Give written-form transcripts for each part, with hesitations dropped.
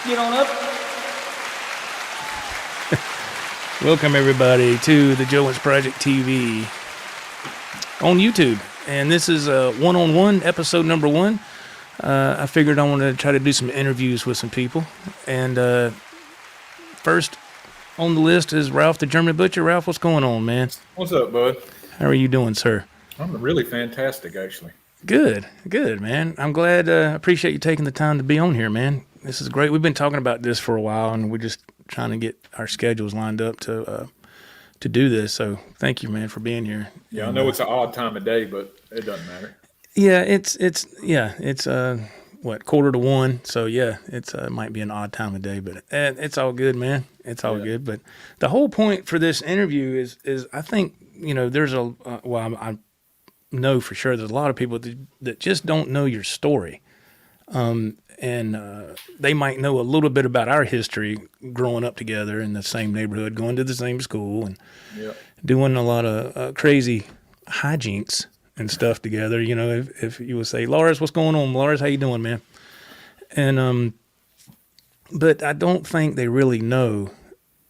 Get on up. Welcome, everybody, to the Joe Wentz Project TV on YouTube. And this is one-on-one, episode number 1. I figured I wanted to try to do some interviews with some people. And first on the list is Ralph the German Butcher. Ralph, what's going on, man? What's up, bud? How are you doing, sir? I'm really fantastic, actually. Good, man. I'm glad, appreciate you taking the time to be on here, man. This is great. We've been talking about this for a while, and we're just trying to get our schedules lined up to do this. So thank you, man, for being here. Yeah, I know it's an odd time of day, but it doesn't matter. Yeah, it's what, 12:45. So yeah, it's might be an odd time of day, but it's all good, man. It's all good. But the whole point for this interview is I think, you know, there's I know for sure there's a lot of people that just don't know your story. And they might know a little bit about our history growing up together in the same neighborhood, going to the same school, and doing a lot of crazy hijinks and stuff together. You know, if you would say, Lars, what's going on? Lars, how you doing, man? And but I don't think they really know,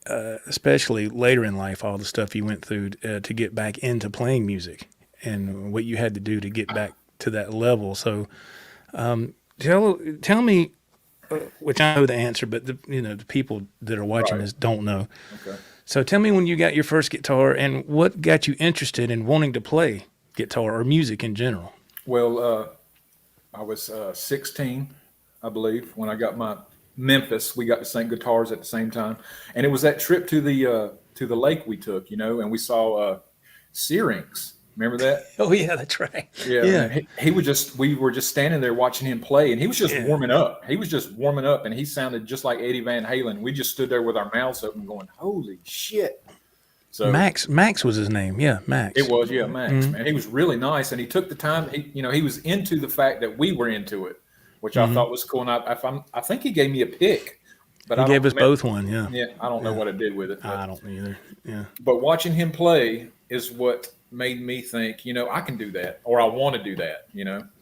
especially later in life, all the stuff you went through to get back into playing music and what you had to do to get back to that level. So tell me, which I know the answer, but the people that are watching this don't know. Okay. So tell me when you got your first guitar and what got you interested in wanting to play guitar or music in general. Well, I was 16, I believe, when I got my Memphis. We got the same guitars at the same time, and it was that trip to the lake we took, and we saw Syrinx. Remember that? Oh yeah, that's right. Yeah. We were just standing there watching him play, and he was just warming up. And he sounded just like Eddie Van Halen. We just stood there with our mouths open going, holy shit. So Max was his name. Yeah, Max. It was, Max, man. He was really nice, and he took the time. He was into the fact that we were into it, which I thought was cool. And I think he gave me a pick. But he gave us both one, yeah. Yeah, I don't know what I did with it. But I don't either, yeah. But watching him play is what made me think, I can do that, or I want to do that,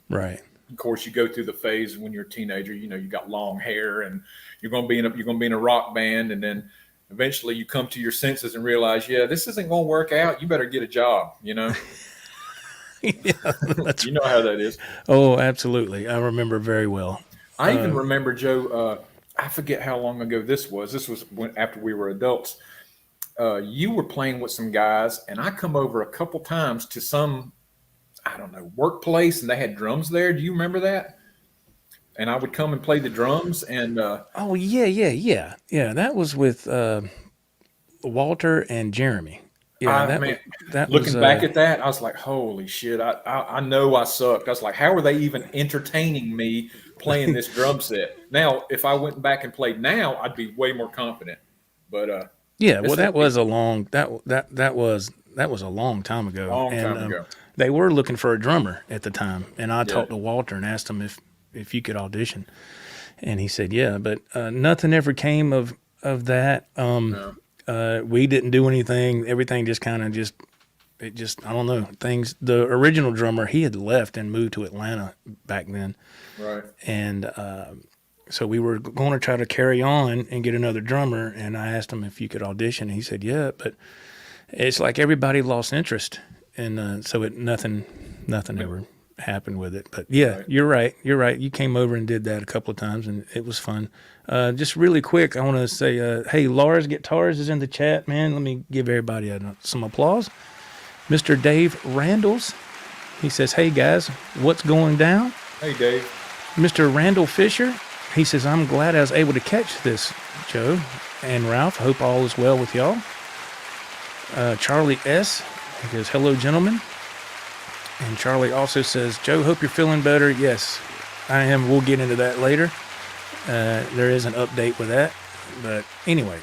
Right. Of course, you go through the phase when you're a teenager, you got long hair and you're going to be in a rock band. And then eventually you come to your senses and realize, this isn't going to work out. You better get a job, Yeah, you know how that is. Oh, absolutely. I remember very well. I even remember, Joe, I forget how long ago this was. This was after we were adults. You were playing with some guys, and I come over a couple times to some, I don't know, workplace, and they had drums there. Do you remember that? And I would come and play the drums, and oh yeah. That was with Walter and Jeremy. Yeah, looking back at that, I was like, holy shit! I know I sucked. I was like, how are they even entertaining me playing this drum set? Now, if I went back and played now, I'd be way more confident. But that was a long time ago. They were looking for a drummer at the time, and I talked to Walter and asked him if you could audition, and he said yeah, but nothing ever came of that. No. We didn't do anything. Everything just kind of I don't know, things. The original drummer, he had left and moved to Atlanta back then, right? And so we were going to try to carry on and get another drummer, and I asked him if you could audition. He said, yeah, but it's like everybody lost interest, and so nothing ever happened with it. But yeah, right. You're right. You came over and did that a couple of times, and it was fun. Just really quick, I want to say, hey, Lars Guitars is in the chat, man. Let me give everybody some applause. Mr. Dave Randalls, he says, hey, guys, what's going down? Hey, Dave. Mr. Randall Fisher, he says, I'm glad I was able to catch this, Joe and Ralph. I hope all is well with y'all. Charlie S. He goes, hello, gentlemen. And Charlie also says, Joe, hope you're feeling better. Yes, I am. We'll get into that later. There is an update with that. But anyway.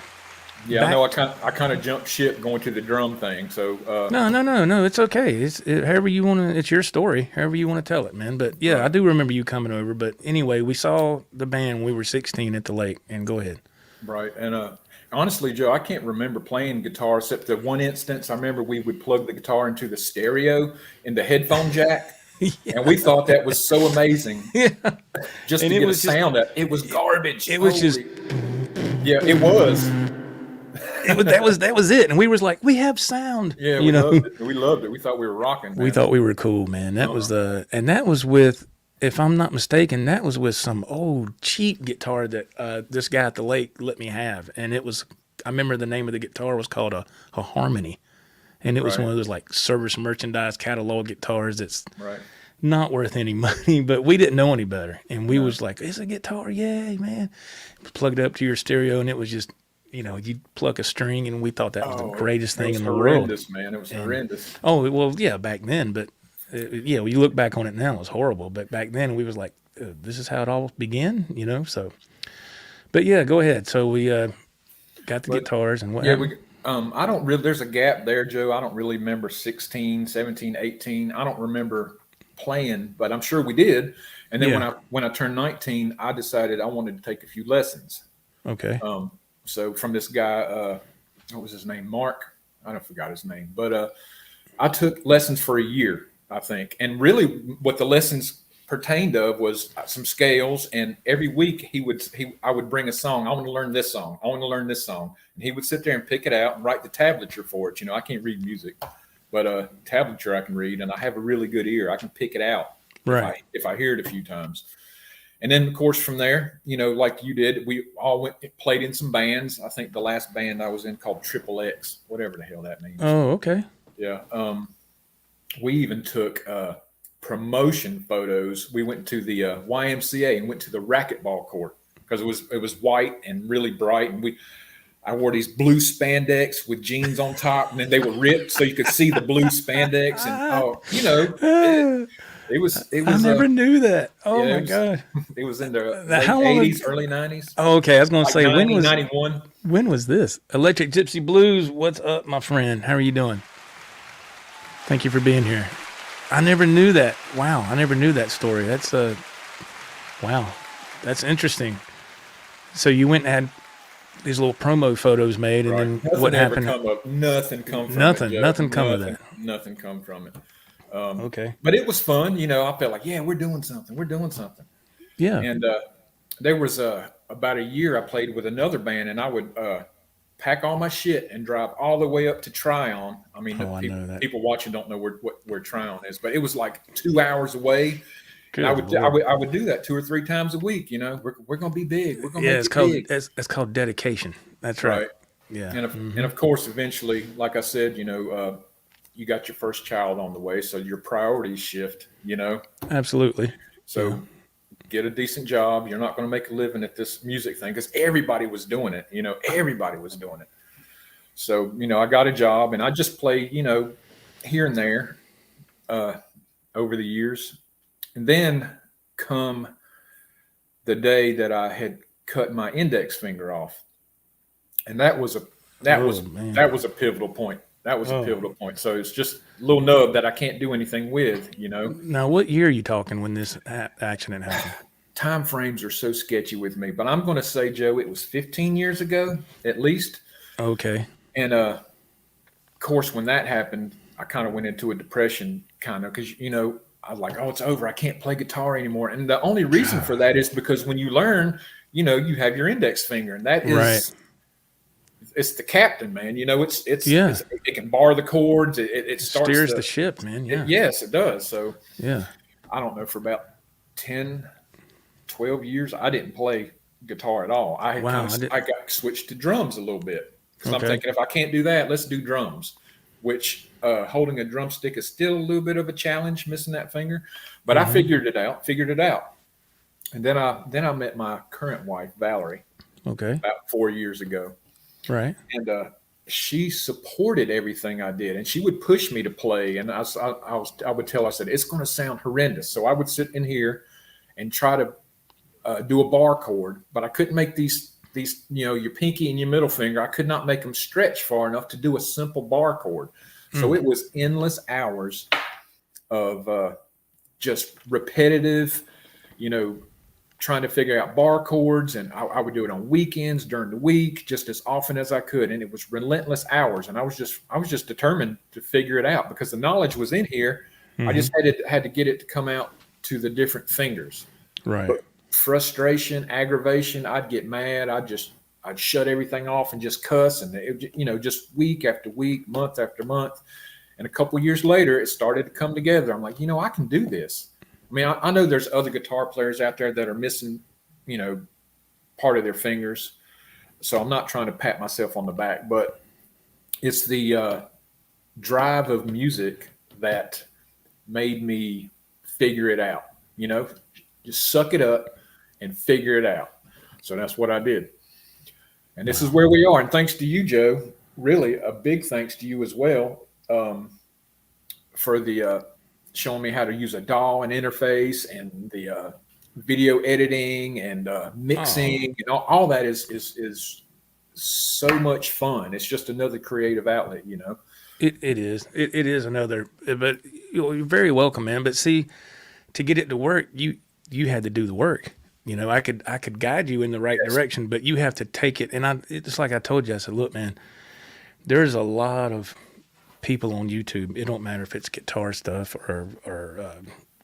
Yeah, I know I kind of jumped ship going to the drum thing. So No. It's okay. However you want to. It's your story. However you want to tell it, man. But yeah, I do remember you coming over. But anyway, we saw the band when we were 16 at the lake. And go ahead. Right. And honestly, Joe, I can't remember playing guitar except the one instance. I remember we would plug the guitar into the stereo in the headphone jack. And we thought that was so amazing. Yeah. Just And to it get a was just, sound out. It was garbage. it was just, Yeah, it was. that was it. And we was like, we have sound. Yeah, you we know, loved it. We loved it. We thought we were rocking, man. we thought we were cool, man. That was and that was with, if I'm not mistaken, that was with some old cheap guitar that this guy at the lake let me have. And it was, I remember the name of the guitar was called a Harmony. And it was Right. one of those like service merchandise catalog guitars that's Right. not worth any money, but we didn't know any better. And we was like, it's a guitar, yay, man. Plug it up to your stereo, and it was just, you pluck a string, and we thought that was the greatest thing in the world. Horrendous, man. It was horrendous. Oh, well, yeah, back then, but yeah, when you look back on it now, it was horrible. But back then, we was like, this is how it all began, so. But yeah, go ahead. So we got the guitars and what happened? I don't really, there's a gap there, Joe. I don't really remember 16, 17, 18. I don't remember playing, but I'm sure we did. And then when I turned 19, I decided I wanted to take a few lessons. Okay. So from this guy, what was his name? Mark. I don't forgot his name, but I took lessons for a year, I think. And really what the lessons pertained of was some scales, and every week I would bring a song. I want to learn this song. I want to learn this song. And he would sit there and pick it out and write the tablature for it. I can't read music, but tablature I can read, and I have a really good ear. I can pick it out if I hear it a few times. And then, of course, from there, like you did, we all played in some bands. I think the last band I was in called Triple X, whatever the hell that means. Oh, okay. Yeah. We even took promotion photos. We went to the YMCA and went to the racquetball court because it was white and really bright, and I wore these blue spandex with jeans on top, and then they were ripped so you could see the blue spandex. And it was. I never knew that. Oh my God! It was in the late How long 80s, early 90s. Oh, okay. I was going to say 1991. When was this? Electric Gypsy Blues. What's up, my friend? How are you doing? Thank you for being here. I never knew that. Wow, I never knew that story. That's wow, that's interesting. So you went and had these little promo photos made, and then nothing what happened? Nothing come from nothing, it. Nothing come of that. Nothing come from it. Okay, but it was fun. I felt like, yeah, we're doing something. We're doing something. Yeah. And there was about a year I played with another band, and I would pack all my shit and drive all the way up to Tryon. I mean, people watching don't know where Tryon is, but it was like 2 hours away. I would do that 2 or 3 times a week. We're going to be big. We're going to make it big. It's called dedication. That's right. Yeah. And of course, eventually, like I said, you got your first child on the way, so your priorities shift. Absolutely. So. Get a decent job. You're not going to make a living at this music thing because everybody was doing it. Everybody was doing it. So, I got a job and I just played, here and there over the years. And then come the day that I had cut my index finger off. And that was a pivotal point. That was a pivotal point. So it's just a little nub that I can't do anything with, Now, what year are you talking when this accident happened? Time frames are so sketchy with me, but I'm going to say, Joe, it was 15 years ago, at least. Okay. And of course, when that happened, I kind of went into a depression, because I was like, oh, it's over. I can't play guitar anymore. And the only reason for that is because when you learn, you have your index finger, and that is. Right. It's the captain, man. It can bar the chords. It steers the ship, man. Yeah. Yes, it does. So yeah, I don't know, for about 10, 12 years, I didn't play guitar at all. I got switched to drums a little bit because I'm thinking, if I can't do that, let's do drums. Which holding a drumstick is still a little bit of a challenge, missing that finger. But I figured it out. And then I met my current wife, Valerie. Okay. About 4 years ago. Right. And she supported everything I did, and she would push me to play. And I would tell her, I said, it's going to sound horrendous. So I would sit in here and try to do a bar chord, but I couldn't make these, your pinky and your middle finger. I could not make them stretch far enough to do a simple bar chord. So it was endless hours of just repetitive, trying to figure out bar chords, and I would do it on weekends during the week, just as often as I could. And it was relentless hours. And I was just determined to figure it out because the knowledge was in here. I just had to get it to come out to the different fingers. Right. But frustration, aggravation, I'd get mad. I'd shut everything off and just cuss, and just week after week, month after month. And a couple years later, it started to come together. I'm like, I can do this. I mean, I know there's other guitar players out there that are missing, part of their fingers. So I'm not trying to pat myself on the back, but it's the drive of music that made me figure it out. Just suck it up and figure it out. So that's what I did. And this is where we are. And thanks to you, Joe, really a big thanks to you as well, for the showing me how to use a DAW and interface, and the video editing and mixing, and all that is so much fun. It's just another creative outlet, It is. It is another. But you're very welcome, man. But see, to get it to work, you had to do the work. I could guide you in the right direction, but you have to take it. And it's like I told you. I said, look, man, there's a lot of people on YouTube. It don't matter if it's guitar stuff or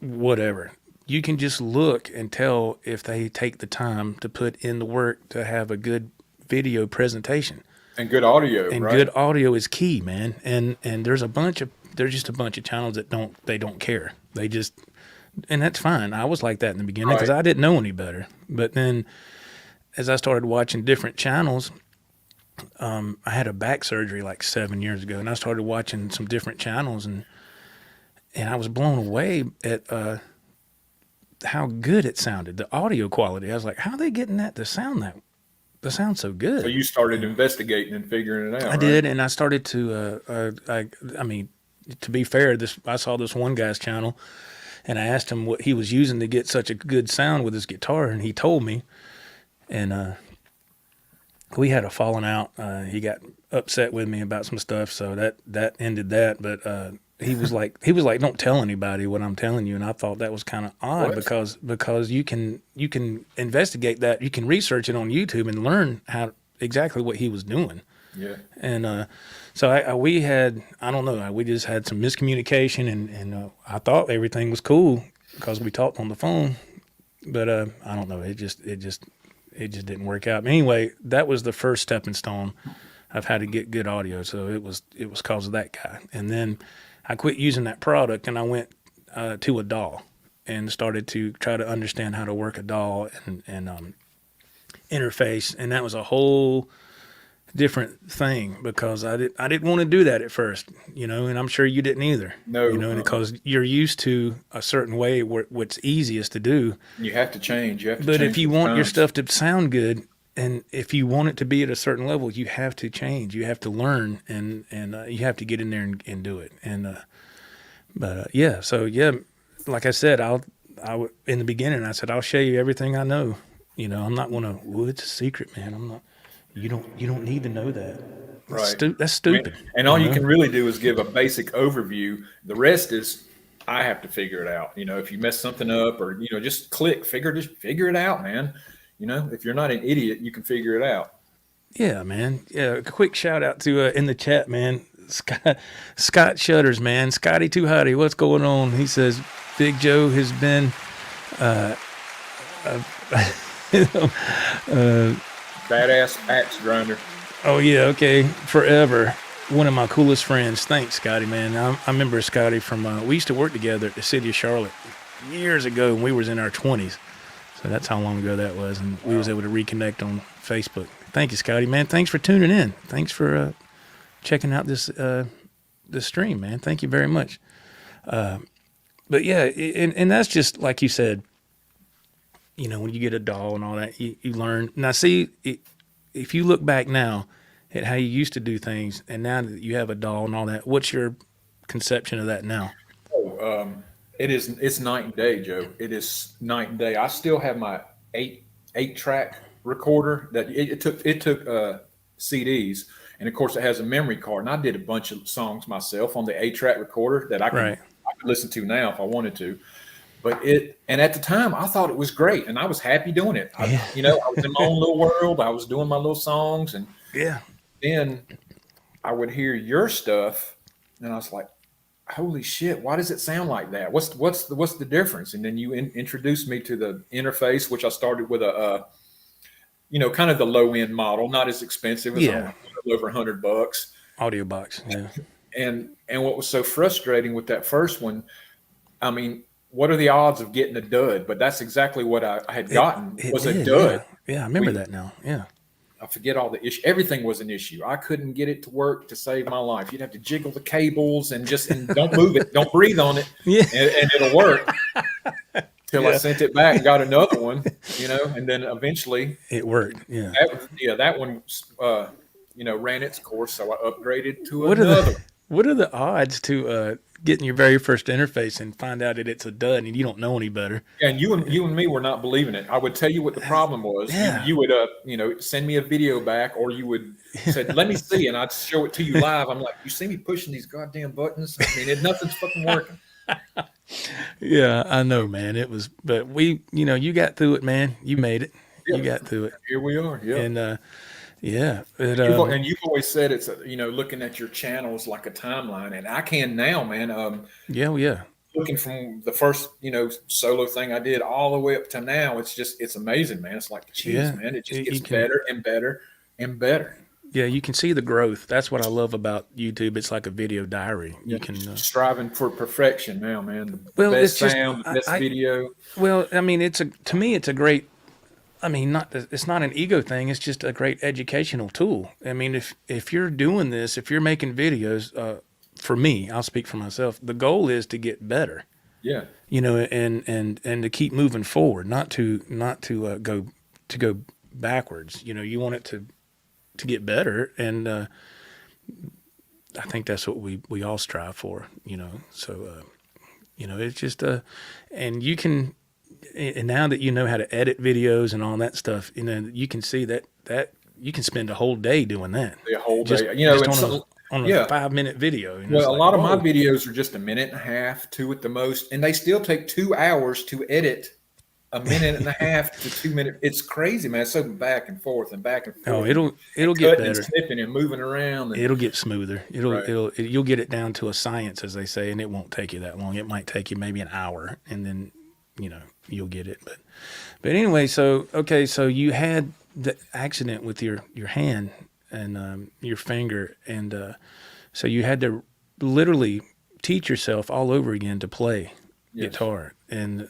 whatever. You can just look and tell if they take the time to put in the work to have a good video presentation. And good audio, and right? Good audio is key, man. And there's just a bunch of channels that don't care. They just, and that's fine. I was like that in the beginning because I didn't know any better. But then as I started watching different channels, I had a back surgery like 7 years ago, and I started watching some different channels, and I was blown away at how good it sounded, the audio quality. I was like, how are they getting that to sound so good? So you started investigating and figuring it out. I did, and I started to. I mean, to be fair, I saw this one guy's channel, and I asked him what he was using to get such a good sound with his guitar, and he told me, and we had a falling out. He got upset with me about some stuff, so that ended that. But he was like, "Don't tell anybody what I'm telling you," and I thought that was kind of odd because you can investigate that, you can research it on YouTube and learn exactly what he was doing. Yeah. And so we just had some miscommunication, and I thought everything was cool because we talked on the phone, but I don't know, it just didn't work out. Anyway, that was the first stepping stone of how to get good audio. So it was because of that guy. And then I quit using that product, and I went to a DAW and started to try to understand how to work a DAW and interface. And that was a whole different thing because I didn't want to do that at first, and I'm sure you didn't either. No. Because you're used to a certain way what's easiest to do. You have to change. But if you want your stuff to sound good, and if you want it to be at a certain level, you have to change. You have to learn, and you have to get in there and do it. And like I said, in the beginning I said I'll show you everything I know. I'm not gonna. Well, it's a secret, man. I'm not. You don't need to know that. Right. That's stupid. And all you can really do is give a basic overview. The rest is I have to figure it out. If you mess something up or just figure it out, man. If you're not an idiot, you can figure it out. Yeah, man. Yeah, a quick shout out to in the chat, man. Scott Shutters, man. Scotty Too Hotty, what's going on? He says Big Joe has been badass axe grinder. Oh yeah, okay, forever. One of my coolest friends. Thanks, Scotty, man. I remember Scotty from. We used to work together at the city of Charlotte years ago when we was in our 20s. So that's how long ago that was, and we was able to reconnect on Facebook. Thank you, Scotty, man. Thanks for tuning in. Thanks for checking out this stream, man. Thank you very much. But yeah, and that's just like you said. When you get a DAW and all that, you learn. Now, see, if you look back now at how you used to do things, and now that you have a DAW and all that, what's your conception of that now? It's night and day, Joe. It is night and day. I still have my eight track recorder that it took CDs, and of course it has a memory card. And I did a bunch of songs myself on the 8-track recorder that I could listen to now if I wanted to. But and at the time I thought it was great, and I was happy doing it. I was in my own little world. I was doing my little songs, and then I would hear your stuff, and I was like, holy shit, why does it sound like that? What's the difference? And then you introduced me to the interface, which I started with a kind of the low end model, not as expensive as Yeah. over $100. Audiobox. Yeah. And what was so frustrating with that first one, I mean, what are the odds of getting a dud? But that's exactly what I had gotten, It was a did. dud. Yeah. Yeah. I remember that now. Yeah. I forget all the issue. Everything was an issue. I couldn't get it to work to save my life. You'd have to jiggle the cables and don't move it, don't breathe on it, Yeah. and it'll work. Till I Yeah. sent it back and got another one, and then eventually It worked. Yeah. that one, ran its course. So I upgraded to What are another. what are the odds to getting your very first interface and find out that it's a dud and you don't know any better? And you and me were not believing it. I would tell you what the problem was. Yeah. You would send me a video back, or you would say, "Let me see," and I'd show it to you live. I'm like, "You see me pushing these goddamn buttons? I mean, nothing's fucking working." Yeah, I know, man. It was, but you got through it, man. You made it. Yeah. You got through it. Here we are. Yeah. And yeah, And you've always said it's looking at your channels like a timeline, and I can now, man. yeah. Looking from the first solo thing I did all the way up to now, it's amazing, man. It's like cheese, Yeah. man. It just gets better and better and better. Yeah, you can see the growth. That's what I love about YouTube. It's like a video diary. You can striving for perfection now, man. The best sound, the best video. Well, I mean, to me, it's a great. I mean, it's not an ego thing. It's just a great educational tool. I mean, if you're doing this, if you're making videos, for me, I'll speak for myself. The goal is to get better. Yeah. And to keep moving forward, not to go backwards. You want it to get better, and I think that's what we all strive for. So it's just and you can. And now that you know how to edit videos and all that stuff, you can see that you can spend a whole day doing that. The whole day, just on a 5-minute video. Well, a lot of my videos are just a minute and a half, 2 at the most, and they still take 2 hours to edit. A minute and a half to 2 minutes. It's crazy, man. It's so back and forth and back and forth. Oh, it'll get better. And snipping and moving around. It'll get smoother. You'll get it down to a science, as they say, and it won't take you that long. It might take you maybe an hour, and then you'll get it. But anyway, so you had the accident with your hand and your finger, and so you had to literally teach yourself all over again to play guitar, and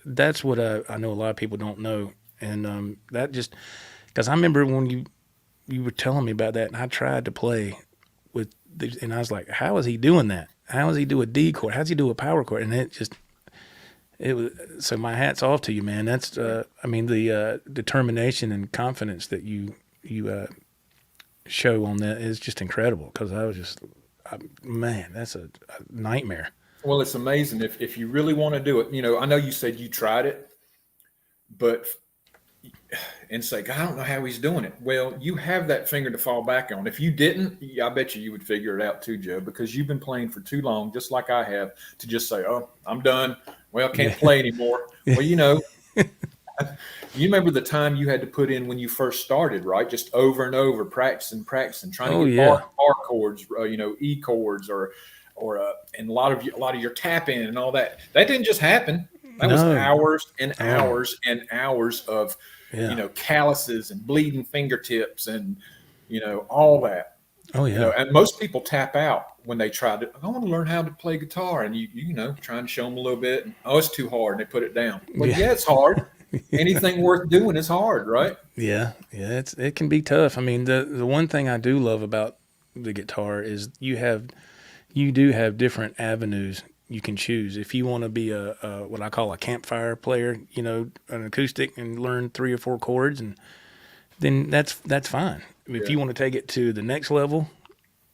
that's what I know a lot of people don't know, and that just because I remember when you were telling me about that, and I tried to play with, and I was like, how is he doing that? How does he do a D chord? How does he do a power chord? And it was, so my hat's off to you, man. That's the determination and confidence that you show on that is just incredible, because I was just man, that's a nightmare. Well, it's amazing if you really want to do it. I know you said you tried it, and say, God, I don't know how he's doing it. Well, you have that finger to fall back on. If you didn't, I bet you would figure it out too, Joe, because you've been playing for too long, just like I have, to just say, oh, I'm done. Well, can't play anymore. Well, you remember the time you had to put in when you first started, right? Just over and over, practicing, trying to get bar chords, E chords, or and a lot of your tap in and all that. That didn't just happen. That was hours and hours and hours of, calluses and bleeding fingertips and, all that. Oh yeah. And most people tap out when they try to, I want to learn how to play guitar, and trying to show them a little bit. And, oh, it's too hard, and they put it down. Well, yeah, it's hard. Anything worth doing is hard, right? Yeah. It can be tough. I mean, the one thing I do love about the guitar is you do have different avenues you can choose. If you want to be a what I call a campfire player, an acoustic, and learn 3 or 4 chords, and then that's fine. If you want to take it to the next level,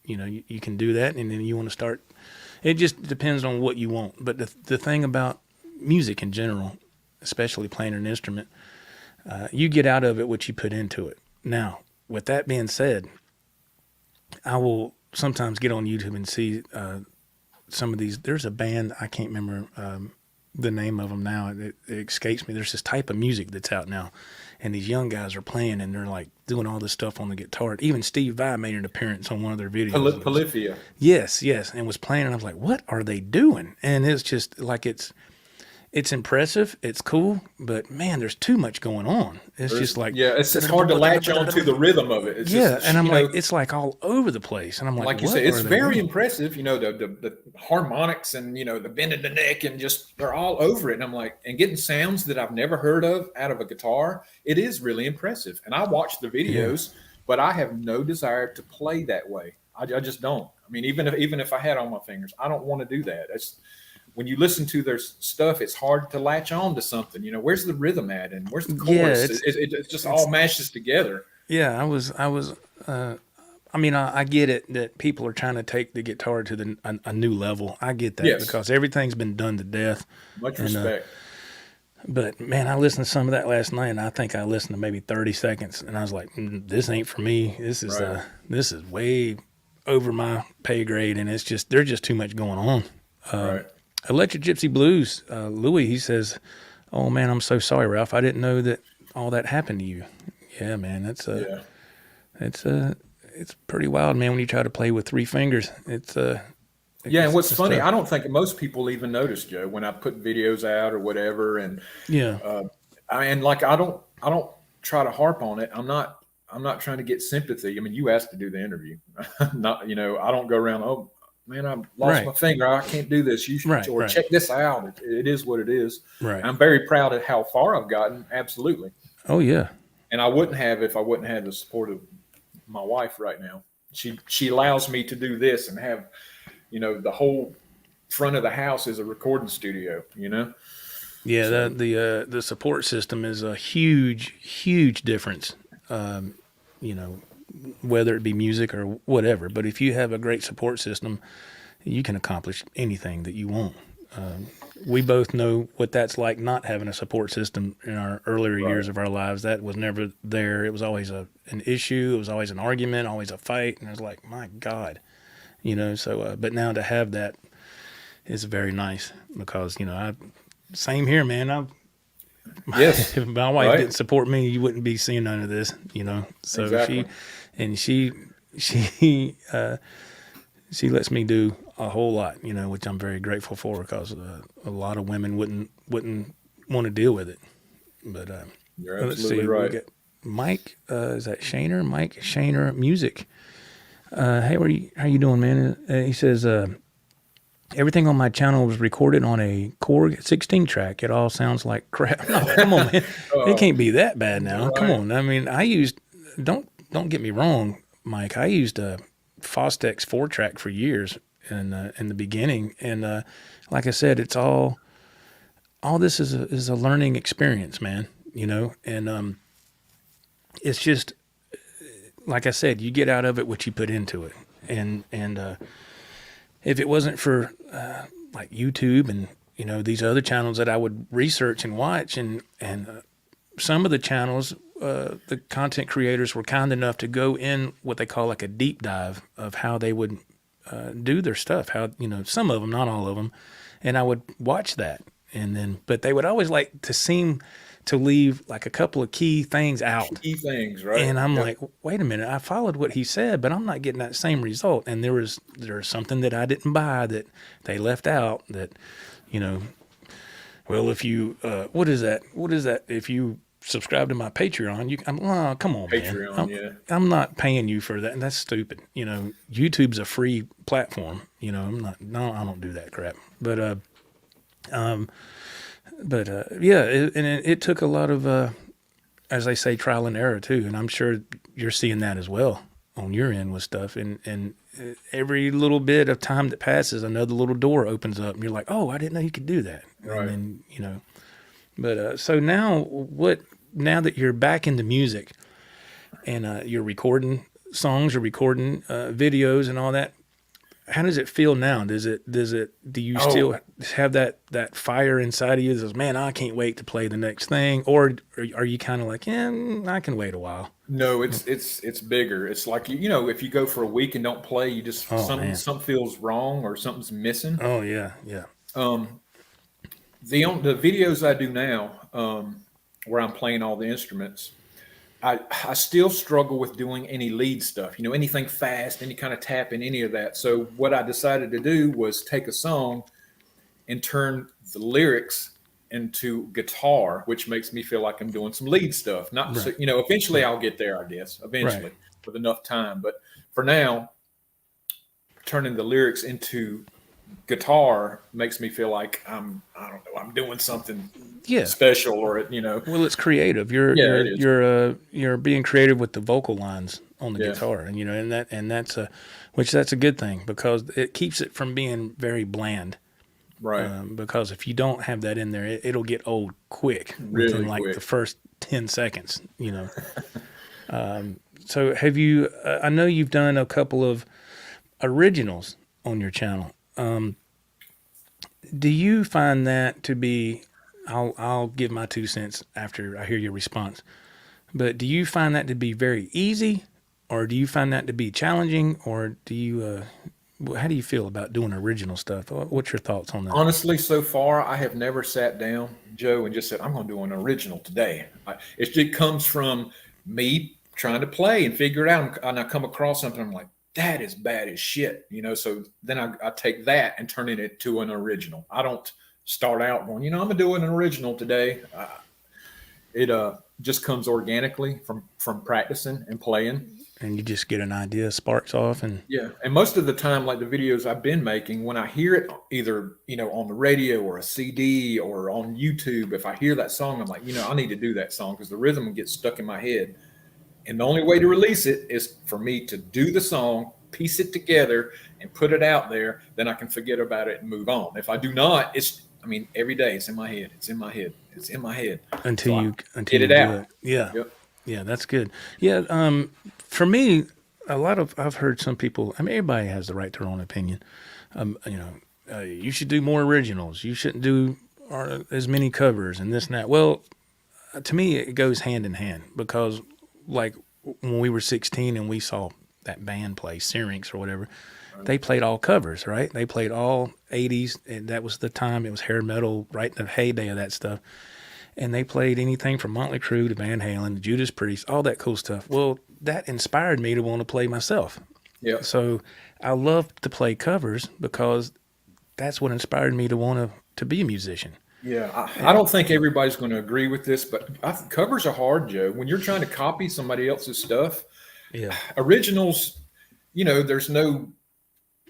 you can do that, and then you want to start. It just depends on what you want. But the thing about music in general, especially playing an instrument, you get out of it what you put into it. Now, with that being said, I will sometimes get on YouTube and see some of these. There's a band, I can't remember the name of them now. It escapes me. There's this type of music that's out now, and these young guys are playing, and they're like doing all this stuff on the guitar. Even Steve Vai made an appearance on one of their videos. Polyphia. Yes, and was playing, and I was like, what are they doing? And it's just like it's impressive, it's cool, but man, there's too much going on. It's just like it's hard to latch on to the rhythm of it. It's just, and I'm like, it's like all over the place, and I'm like you say, it's very impressive. The harmonics and the bend in the neck and just they're all over it. And I'm like, and getting sounds that I've never heard of out of a guitar, it is really impressive. And I watch the videos, but I have no desire to play that way. I just don't. I mean, even if I had on my fingers, I don't want to do that. It's when you listen to their stuff, it's hard to latch on to something. Where's the rhythm at and where's the chorus? It just all mashes together. Yeah, I was. I mean, I get it that people are trying to take the guitar to a new level. I get that because everything's been done to death. Much respect. But man, I listened to some of that last night, and I think I listened to maybe 30 seconds, and I was like, "This ain't for me. This is way over my pay grade, and there's just too much going on." Right. Electric Gypsy Blues, Louis, he says, "Oh man, I'm so sorry, Ralph. I didn't know that all that happened to you." Yeah, man, it's pretty wild, man. When you try to play with three fingers, and what's funny, I don't think most people even notice, Joe, when I put videos out or whatever, and I don't try to harp on it. I'm not trying to get sympathy. I mean, you asked to do the interview, not I don't go around, oh man, I lost my finger, I can't do this. You should check this out. It is what it is. Right. I'm very proud of how far I've gotten. Absolutely. Oh yeah. And I wouldn't have if I wouldn't have the support of my wife right now. She allows me to do this and have, the whole front of the house is a recording studio, Yeah, so, the support system is a huge difference. Whether it be music or whatever, but if you have a great support system, you can accomplish anything that you want. We both know what that's like not having a support system in our earlier years of our lives. That was never there. It was always an issue. It was always an argument, always a fight. And it was like, my God, but now to have that is very nice because, same here, man. Yes. If my wife didn't support me, you wouldn't be seeing none of this, So exactly. She lets me do a whole lot, which I'm very grateful for because a lot of women wouldn't want to deal with it. But you're absolutely let's see, right. We get Mike, is that Shaner? Mike Shaner Music. Hey, how you doing, man? He says, everything on my channel was recorded on a Korg 16 track. It all sounds like crap. No, come on, man. It can't be that bad now. Right. Come on. I mean, don't get me wrong, Mike. I used a Fostex 4-track for years in the beginning, and like I said, it's all this is a learning experience, man. And it's just like I said, you get out of it what you put into it, and if it wasn't for like YouTube and these other channels that I would research and watch, and some of the channels, the content creators were kind enough to go in what they call like a deep dive of how they would do their stuff. How some of them, not all of them, and I would watch that, but they would always like to seem to leave like a couple of key things out. Key things, right? And I'm like, wait a minute, I followed what he said, but I'm not getting that same result. And there's something that I didn't buy that they left out that, well, if you, what is that? If you subscribe to my Patreon, come on, Patreon, man. I'm not paying you for that. And that's stupid. YouTube's a free platform. I don't do that crap. But it took a lot of, as they say, trial and error too. And I'm sure you're seeing that as well on your end with stuff. And every little bit of time that passes, another little door opens up and you're like, oh, I didn't know you could do that. Right. And then, but so now that you're back into music and you're recording songs or recording videos and all that, how does it feel now? Do you still have that fire inside of you that says, man, I can't wait to play the next thing? Or are you kind of like, I can wait a while? No, it's bigger. It's like, if you go for a week and don't play, you just, something feels wrong or something's missing. Oh yeah. Yeah. the videos I do now, where I'm playing all the instruments, I still struggle with doing any lead stuff, anything fast, any kind of tapping, any of that. So what I decided to do was take a song and turn the lyrics into guitar, which makes me feel like I'm doing some lead stuff. Not so, Right. eventually I'll get there, I guess, eventually Right. with enough time. But for now, turning the lyrics into guitar makes me feel like I don't know, I'm doing something Yeah. special or. Well, it's creative. You're Yeah, you're it is. you're being creative with the vocal lines on the Yeah. guitar, and that's a good thing because it keeps it from being very bland. Right. Because if you don't have that in there, it'll get old quick within Really like quick. the first 10 seconds. So have you? I know you've done a couple of originals on your channel. Do you find that to be? I'll give my 2 cents after I hear your response. But do you find that to be very easy, or do you find that to be challenging, or do you? How do you feel about doing original stuff? What's your thoughts on that? Honestly, so far, I have never sat down, Joe, and just said, I'm going to do an original today. It comes from me trying to play and figure it out. And I come across something, I'm like, that is bad as shit. So then I take that and turn it into an original. I don't start out going, I'm going to do an original today. It just comes organically from practicing and playing. And you just get an idea, sparks off, and Yeah. And most of the time, like the videos I've been making, when I hear it either, on the radio or a CD or on YouTube, if I hear that song, I'm like, I need to do that song because the rhythm gets stuck in my head. And the only way to release it is for me to do the song, piece it together and put it out there. Then I can forget about it and move on. If I do not, every day it's in my head. It's in my head. It's in my head. until So you get it do out. it. Yeah. Yep. Yeah, that's good. Yeah, for me, I've heard some people. Everybody has the right to their own opinion. You should do more originals. You shouldn't do as many covers and this and that. Well, to me, it goes hand in hand because, like, when we were 16 and we saw that band play Syrinx or whatever, they played all covers, right? They played all 80s, and that was the time. It was hair metal, right in the heyday of that stuff. And they played anything from Motley Crue to Van Halen to Judas Priest, all that cool stuff. Well, that inspired me to want to play myself. Yeah. So I love to play covers because that's what inspired me to want to be a musician. Yeah, I don't think everybody's going to agree with this, but covers are hard, Joe. When you're trying to copy somebody else's stuff, Yeah. originals, there's no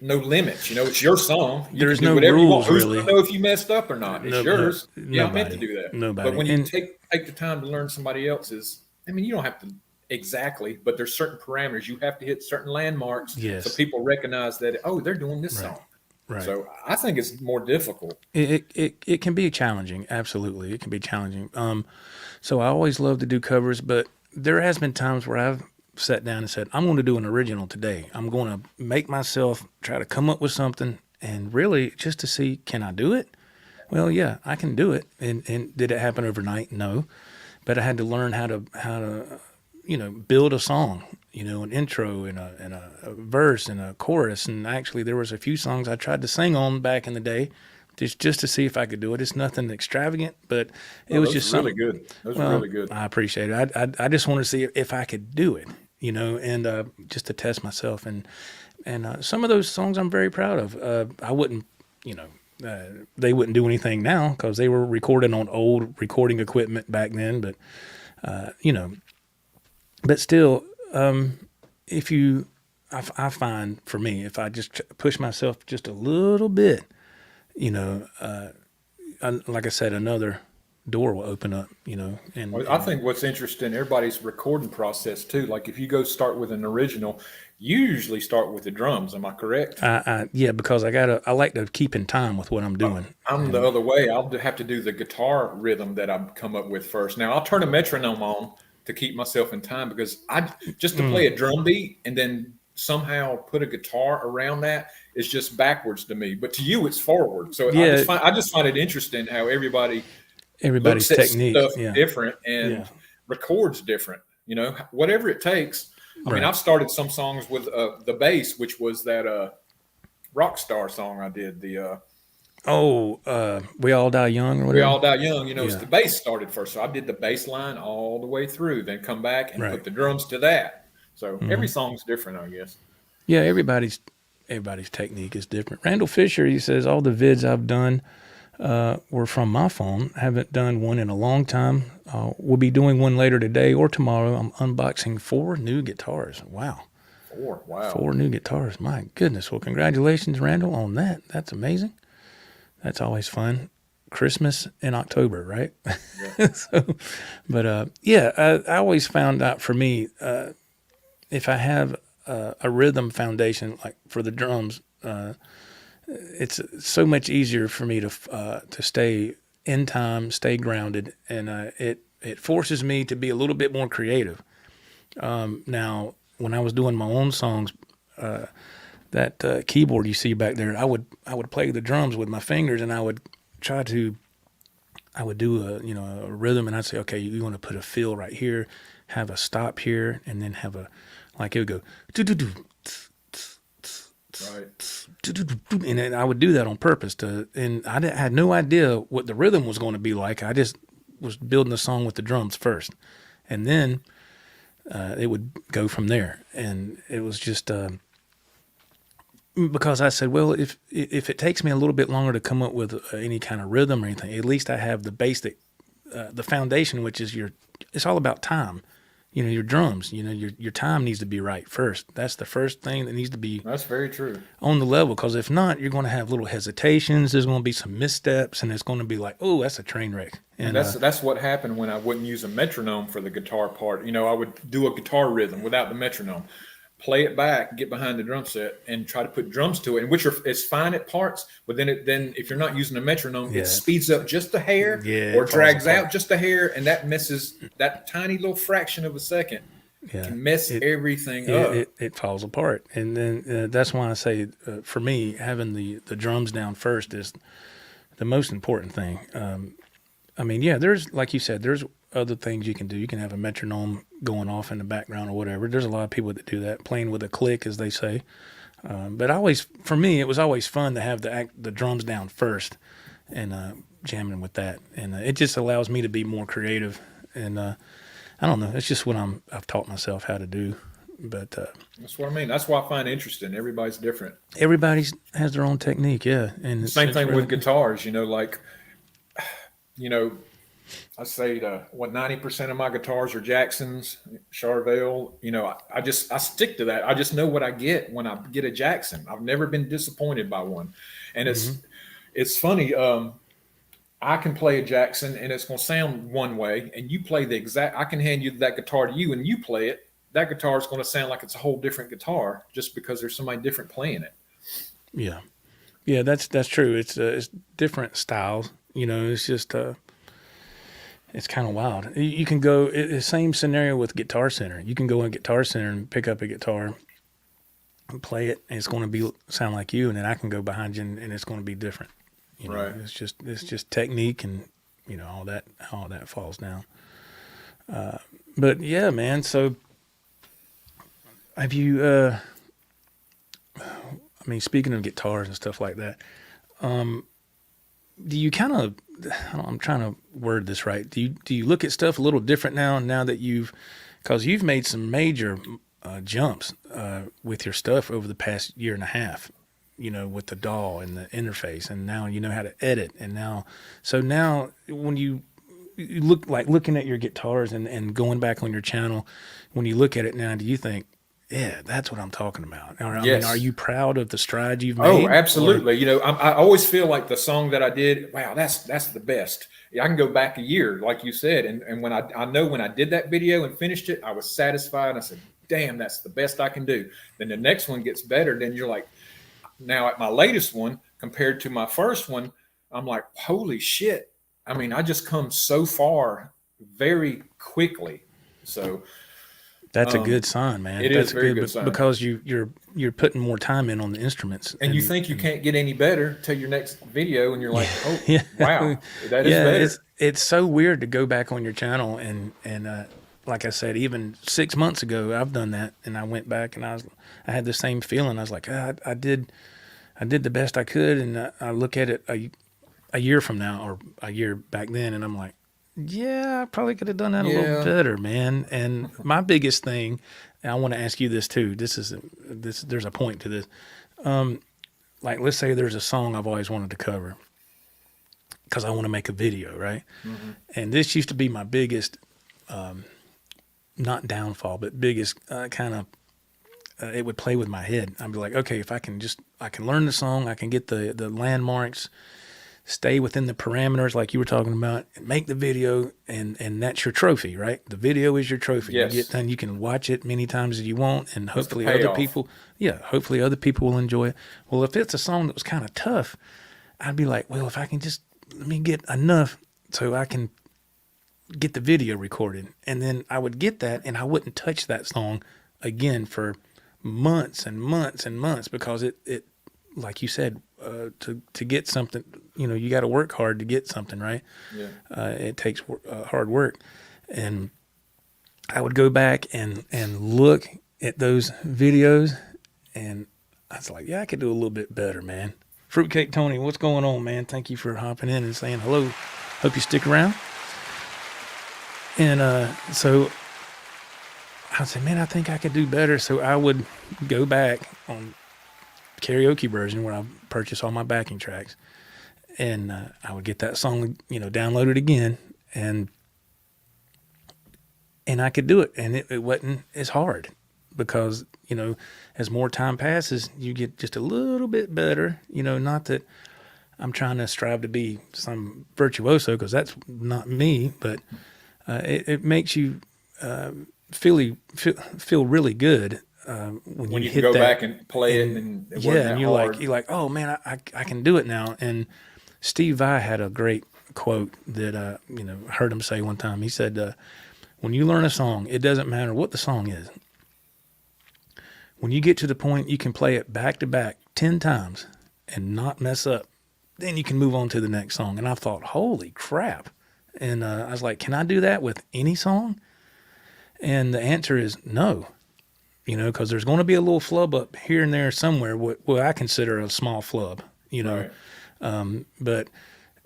limits. It's your song. You There's can do no whatever you rules, want. Who's really. going to know if you messed up or not? It's yours. You're not meant to Nobody. do that. Nobody. But when you And- take the time to learn somebody else's, you don't have to exactly, but there's certain parameters. You have to hit certain landmarks Yes. so people recognize that, they're doing this song. Right. So I think it's more difficult. It can be challenging. Absolutely. It can be challenging. So I always love to do covers, but there has been times where I've sat down and said, I'm going to do an original today. I'm going to make myself try to come up with something and really just to see, can I do it? Well, yeah, I can do it. And did it happen overnight? No, but I had to learn how to build a song, an intro and a verse and a chorus. And actually there was a few songs I tried to sing on back in the day just to see if I could do it. It's nothing extravagant, but it was just really something good. Those are really good. I appreciate it. I just want to see if I could do it, and just to test myself. And some of those songs I'm very proud of. I wouldn't, they wouldn't do anything now because they were recording on old recording equipment back then. But, but still, I find for me, if I just push myself just a little bit, like I said, another door will open up, and Well, I think what's interesting, everybody's recording process too. Like if you go start with an original, you usually start with the drums. Am I correct? yeah, because I like to keep in time with what I'm doing. I'm the other way. I'll have to do the guitar rhythm that I've come up with first. Now I'll turn a metronome on to keep myself in time because just to play a drum beat and then somehow put a guitar around that is just backwards to me. But to you, it's forward. So Yeah. I just find it interesting how everybody's Everybody's looks at technique, stuff yeah. different and records different, whatever it takes. I mean, I've started some songs with the bass, which was that Rockstar song I did, the We All Die Young or We whatever. All Die Young, it's Yeah. the bass started first. So I did the bass line all the way through, then come back and Right. put the drums to that. So Hmm. every song's different, I guess. Yeah, everybody's technique is different. Randall Fisher, he says all the vids I've done were from my phone. Haven't done one in a long time. We'll be doing one later today or tomorrow. I'm unboxing 4 new guitars. Wow. 4, wow. 4 new guitars. My goodness. Well, congratulations, Randall, on that. That's amazing. That's always fun. Christmas in October, right? Yeah. I always found out for me, if I have a rhythm foundation, like for the drums, it's so much easier for me to stay in time, stay grounded, and it forces me to be a little bit more creative. Now, when I was doing my own songs, that keyboard you see back there, I would play the drums with my fingers, and I would do a rhythm, and I'd say, okay, you want to put a fill right here, have a stop here, and then have a, like, it would go do do do, Right. and then I would do that on purpose and I had no idea what the rhythm was going to be like. I just was building the song with the drums first, and then it would go from there, and it was just. Because I said, well, if it takes me a little bit longer to come up with any kind of rhythm or anything, at least I have the basic, the foundation, which is it's all about time. Your drums, your time needs to be right first. That's the first thing that needs to be That's very true. on the level, because if not, you're going to have little hesitations. There's going to be some missteps, and it's going to be like, oh, that's a train wreck. And that's what happened when I wouldn't use a metronome for the guitar part. I would do a guitar rhythm without the metronome, play it back, get behind the drum set, and try to put drums to it, and it's fine at parts. But then if you're not using a metronome, it speeds up just a hair, or drags out just a hair, and that messes that tiny little fraction of a second. Can mess everything up. It falls apart, and then that's why I say, for me, having the drums down first is the most important thing. There's, like you said, there's other things you can do. You can have a metronome going off in the background or whatever. There's a lot of people that do that, playing with a click, as they say. But for me, it was always fun to have the drums down first and jamming with that, and it just allows me to be more creative. And I don't know, it's just what I've taught myself how to do. But that's what I mean. That's what I find interesting. Everybody's different. Everybody has their own technique, yeah. And same thing with guitars. I say 90% of my guitars are Jacksons, Charvel. I stick to that. I just know what I get when I get a Jackson. I've never been disappointed by one, and it's funny. I can play a Jackson, and it's going to sound one way, and you play the exact. I can hand you that guitar to you, and you play it. That guitar is going to sound like it's a whole different guitar, just because there's somebody different playing it. Yeah, that's true. It's different styles. It's just. It's kind of wild. You can go the same scenario with Guitar Center. You can go in Guitar Center and pick up a guitar and play it, and it's going to sound like you. And then I can go behind you, and it's going to be different. Right. It's just technique, and all that falls down. But yeah, man. So have you? Speaking of guitars and stuff like that, do you kind of? I'm trying to word this right. Do you look at stuff a little different now that because you've made some major jumps with your stuff over the past year and a half, with the DAW and the interface, and now you know how to edit, and now when you looking at your guitars and going back on your channel, when you look at it now, do you think, yeah, that's what I'm talking about? Yes. Are you proud of the strides you've made? Oh, absolutely. I always feel like the song that I did, wow, that's the best. I can go back a year, like you said, and when I know when I did that video and finished it, I was satisfied. I said, damn, that's the best I can do. Then the next one gets better. Then you're like, now at my latest one compared to my first one, I'm like, holy shit. I just come so far very quickly. So that's a good sign, man. That's a very good sign, because you're putting more time in on the instruments, and you think you can't get any better till your next video, and you're like, oh, wow, that is better. It's so weird to go back on your channel and like I said, even 6 months ago, I've done that, and I went back and I had the same feeling. I was like, I did I did the best I could, and I look at it a year from now or a year back then, and I'm like, yeah, I probably could have done that a little better, man. And my biggest thing, and I want to ask you this too. There's a point to this. Like, let's say there's a song I've always wanted to cover because I want to make a video, right? Mm-hmm. And this used to be my biggest, not downfall, but biggest kind of. It would play with my head. I'd be like, okay, if I can learn the song, I can get the landmarks, stay within the parameters like you were talking about, and make the video, and that's your trophy, right? The video is your trophy. Yes. You get done, you can watch it many times as you want, and hopefully other people will enjoy it. Well, if it's a song that was kind of tough, I'd be like, well, if I can just let me get enough so I can get the video recorded, and then I would get that, and I wouldn't touch that song again for months and months and months, because it like you said, to get something, you got to work hard to get something, right? Yeah. It takes hard work. And I would go back and look at those videos, and I was like, yeah, I could do a little bit better, man. Fruitcake Tony, what's going on, man? Thank you for hopping in and saying hello. Hope you stick around. And so I said, man, I think I could do better. So I would go back on karaoke version where I purchase all my backing tracks, and I would get that song, downloaded again, and I could do it, and it wasn't as hard, because as more time passes, you get just a little bit better. Not that I'm trying to strive to be some virtuoso, because that's not me, but it makes you feel really good when you can hit go that, back and play it, and it wasn't that hard. you're like, oh man, I can do it now. And Steve Vai had a great quote that heard him say one time. He said, when you learn a song, it doesn't matter what the song is. When you get to the point you can play it back to back 10 times and not mess up, then you can move on to the next song. And I thought, holy crap. And I was like, can I do that with any song? And the answer is no. Because there's going to be a little flub up here and there somewhere, what I consider a small flub, Right. But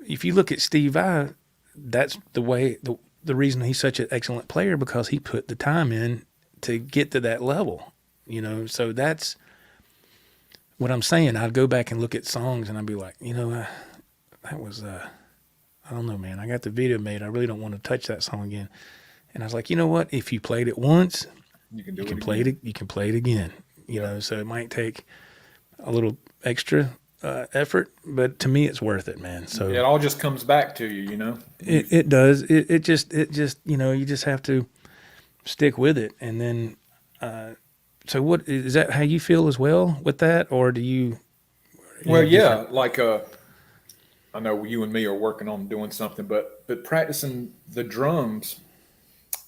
if you look at Steve Vai, that's the reason he's such an excellent player, because he put the time in to get to that level, So that's what I'm saying. I'd go back and look at songs, and I'd be like, that was, I don't know, man. I got the video made. I really don't want to touch that song again. And I was like, you know what? If you played it once, you can play it again. So it might take a little extra effort, but to me, it's worth it, man. So it all just comes back to you, It does. It just you just have to stick with it, and then. So what is that? How you feel as well with that, or do you? Well, yeah, like I know you and me are working on doing something, but practicing the drums.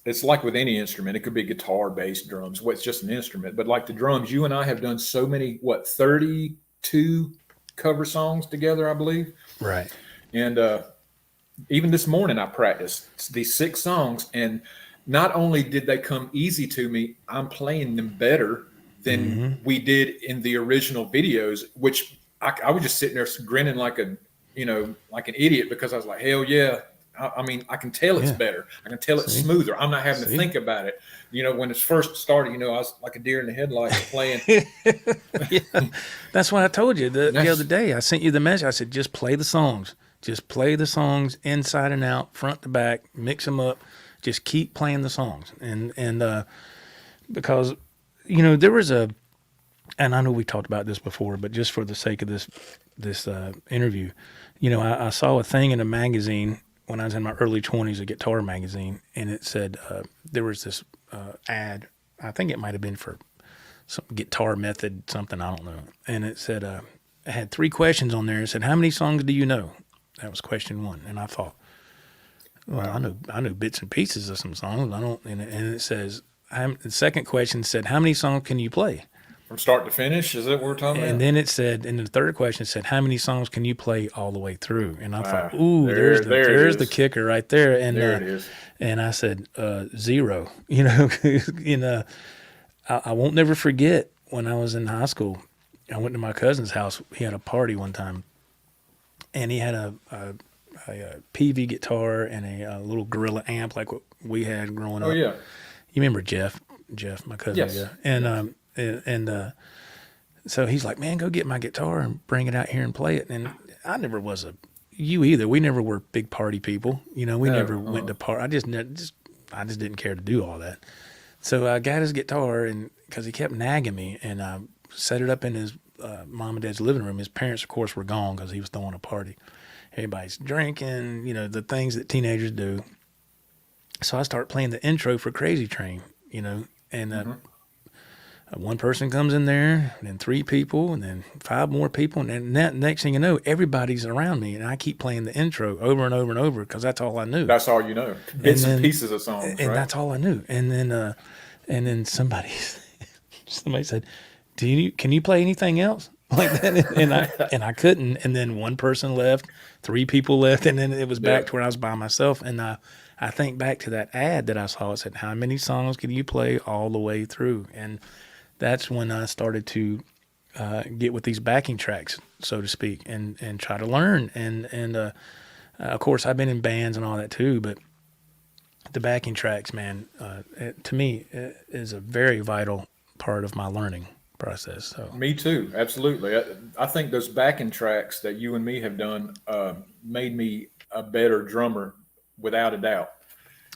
It's like with any instrument. It could be guitar, bass, drums. Well, it's just an instrument. But like the drums, you and I have done so many, 32 cover songs together, I believe. Right. And even this morning I practiced these 6 songs. And not only did they come easy to me, I'm playing them better than we did in the original videos, which I was just sitting there grinning like an idiot, because I was like, hell yeah. I mean, I can tell it's better. I can tell it's smoother. I'm not having to think about it. When it's first started, I was like a deer in the headlights playing. Yeah. That's what I told you the other day. I sent you the message. I said, just play the songs. Just play the songs inside and out, front to back, mix them up. Just keep playing the songs. And because, there was and I know we talked about this before, but just for the sake of this interview, I saw a thing in a magazine when I was in my early 20s, a guitar magazine, and it said there was this ad. I think it might have been for some Guitar Method, something, I don't know. And it said, it had 3 questions on there. It said, how many songs do you know? That was question 1. And I thought, well, I know bits and pieces of some songs. I don't. And it says, the second question said, how many songs can you play? From start to finish? Is that what we're talking about? And then it said, and the third question said, how many songs can you play all the way through? And I thought, ooh, there's the kicker right there. And there it is. And I said, 0. I won't never forget when I was in high school, I went to my cousin's house. He had a party one time, and he had a PV guitar and a little Gorilla amp like what we had growing up. Oh yeah. You remember Jeff, my cousin? Yes. Jeff. And so he's like, man, go get my guitar and bring it out here and play it. And I never was you either. We never were big party people. You know, we never went to party. I just didn't care to do all that. So I got his guitar, and because he kept nagging me, and I set it up in his mom and dad's living room. His parents, of course, were gone because he was throwing a party. Everybody's drinking, you know, the things that teenagers do. So I start playing the intro for Crazy Train, you know, and one person comes in there, and then 3 people, and then 5 more people, and then next thing you know, everybody's around me, and I keep playing the intro over and over and over because that's all I knew. That's all you know. Bits and pieces of songs, and right? that's all I knew. And then somebody said, "Can you play anything else?" Like that, and I couldn't. And then one person left, 3 people left, and then it was back to where I was by myself. And I think back to that ad that I saw. It said, "How many songs can you play all the way through?" And that's when I started to get with these backing tracks, so to speak, and try to learn. And of course, I've been in bands and all that too, but the backing tracks, man, to me, is a very vital part of my learning process. So me too, absolutely. I think those backing tracks that you and me have done made me a better drummer, without a doubt.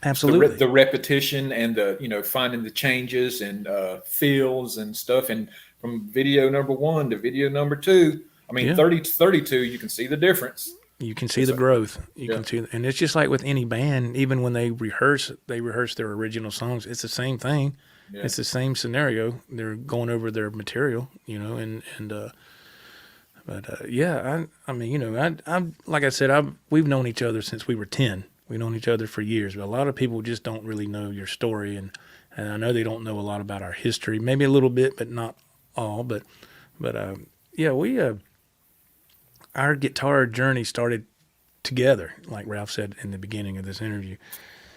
Absolutely, the repetition and the finding the changes and feels and stuff, and from video number 1 to video number 2. I mean, 30 to 32, you can see the difference. You can see the growth. You can see, and it's just like with any band. Even when they rehearse their original songs. It's the same thing. Yeah. It's the same scenario. They're going over their material, you know, I mean, you know, I like I said, we've known each other since we were 10. We've known each other for years, but a lot of people just don't really know your story, and I know they don't know a lot about our history. Maybe a little bit, but not all. But we our guitar journey started together, like Ralph said in the beginning of this interview.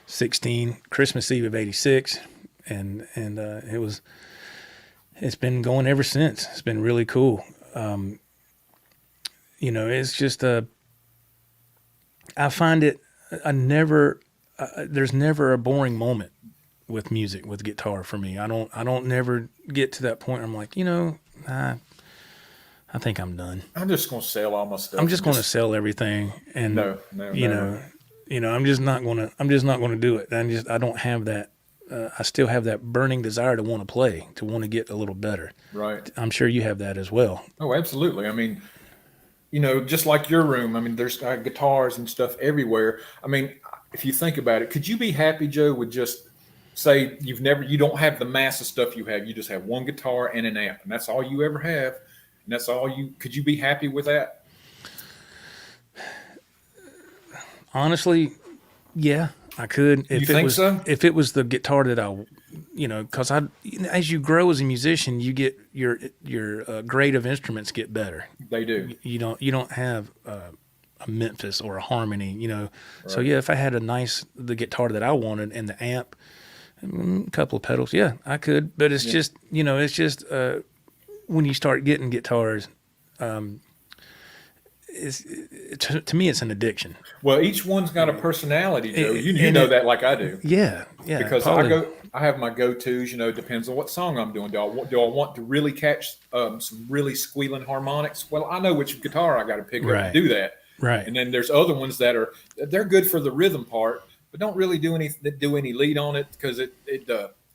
16 Christmas Eve of '86, and it's been going ever since. It's been really cool. You know, it's just I find it. There's never a boring moment with music, with guitar for me. I don't never get to that point where I'm like, you know, I think I'm done. I'm just going to sell all my stuff. I'm just going to sell everything, and you know, I'm just not going to do it. I don't have that. I still have that burning desire to want to play, to want to get a little better. Right. I'm sure you have that as well. Oh, absolutely. I mean, you know, just like your room, I mean, there's guitars and stuff everywhere. I mean, if you think about it, could you be happy, Joe, with just say you don't have the mass of stuff you have. You just have one guitar and an amp, and that's all you ever have. And that's all could you be happy with that? Honestly, yeah, I could. You think so? If it was the guitar that because as you grow as a musician, you get your grade of instruments get better. They do. You don't have a Memphis or a Harmony, you know. Right. So yeah, if I had the guitar that I wanted and the amp, a couple of pedals, yeah, I could. But it's just when you start getting guitars, to me it's an addiction. Well, each one's got a personality, Joe. You know that like I do. Yeah. Because I have my go-tos. You know, it depends on what song I'm doing. Do I want to really catch some really squealing harmonics? Well, I know which guitar I got to pick up to do that. Right. And then there's other ones they're good for the rhythm part, but don't really do any lead on it because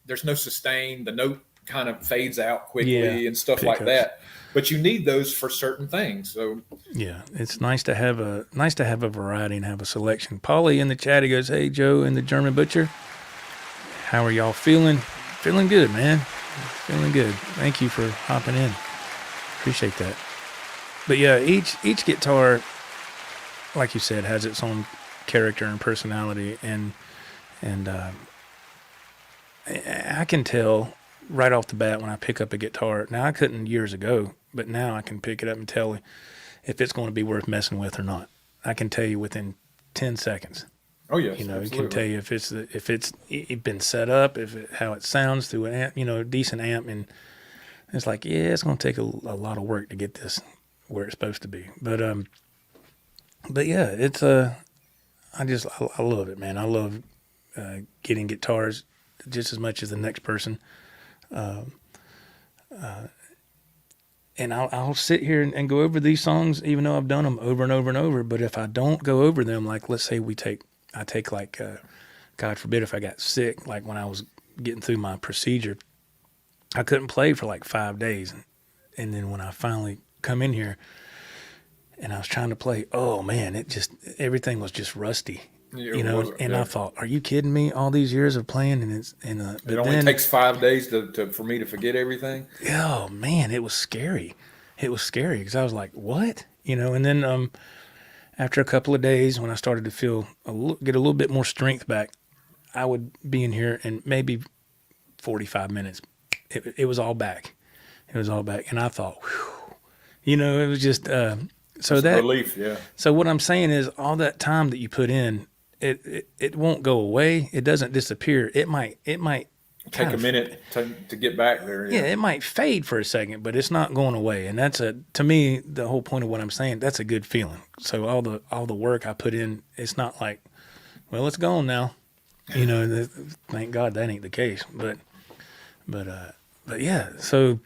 there's no sustain. The note kind of fades out quickly and stuff like that. But you need those for certain things. So yeah, it's nice to have a variety and have a selection. Paulie in the chat, he goes, "Hey Joe and the German Butcher, how are y'all feeling?" Feeling good, man. Feeling good. Thank you for hopping in. Appreciate that. But yeah, each guitar, like you said, has its own character and personality, and I can tell right off the bat when I pick up a guitar. Now I couldn't years ago, but now I can pick it up and tell if it's going to be worth messing with or not. I can tell you within 10 seconds. Oh yes, you know, absolutely. It can tell you if it's been set up, how it sounds through an amp, decent amp, It's like, yeah, it's going to take a lot of work to get this where it's supposed to be. But yeah, it's I love it, man. I love getting guitars just as much as the next person. And I'll sit here and go over these songs, even though I've done them over and over and over. But if I don't go over them, like let's say I take like, God forbid if I got sick, like when I was getting through my procedure, I couldn't play for like 5 days. And then when I finally come in here and I was trying to play, oh man, everything was just rusty. Yeah, I thought, are you kidding me? All these years of playing, it only takes 5 days for me to forget everything. Oh man, it was scary. It was scary because I was like, what? And then after a couple of days, when I started to get a little bit more strength back, I would be in here and maybe 45 minutes, it was all back. It was all back, and I thought, whew, it was just so that relief. Yeah. So what I'm saying is, all that time that you put in, it won't go away. It doesn't disappear. It might Take a minute to get back there. Yeah, it might fade for a second, but it's not going away. And that's to me, the whole point of what I'm saying, that's a good feeling. So all the work I put in, it's not like, well, it's gone now. Thank God that ain't the case. But yeah, so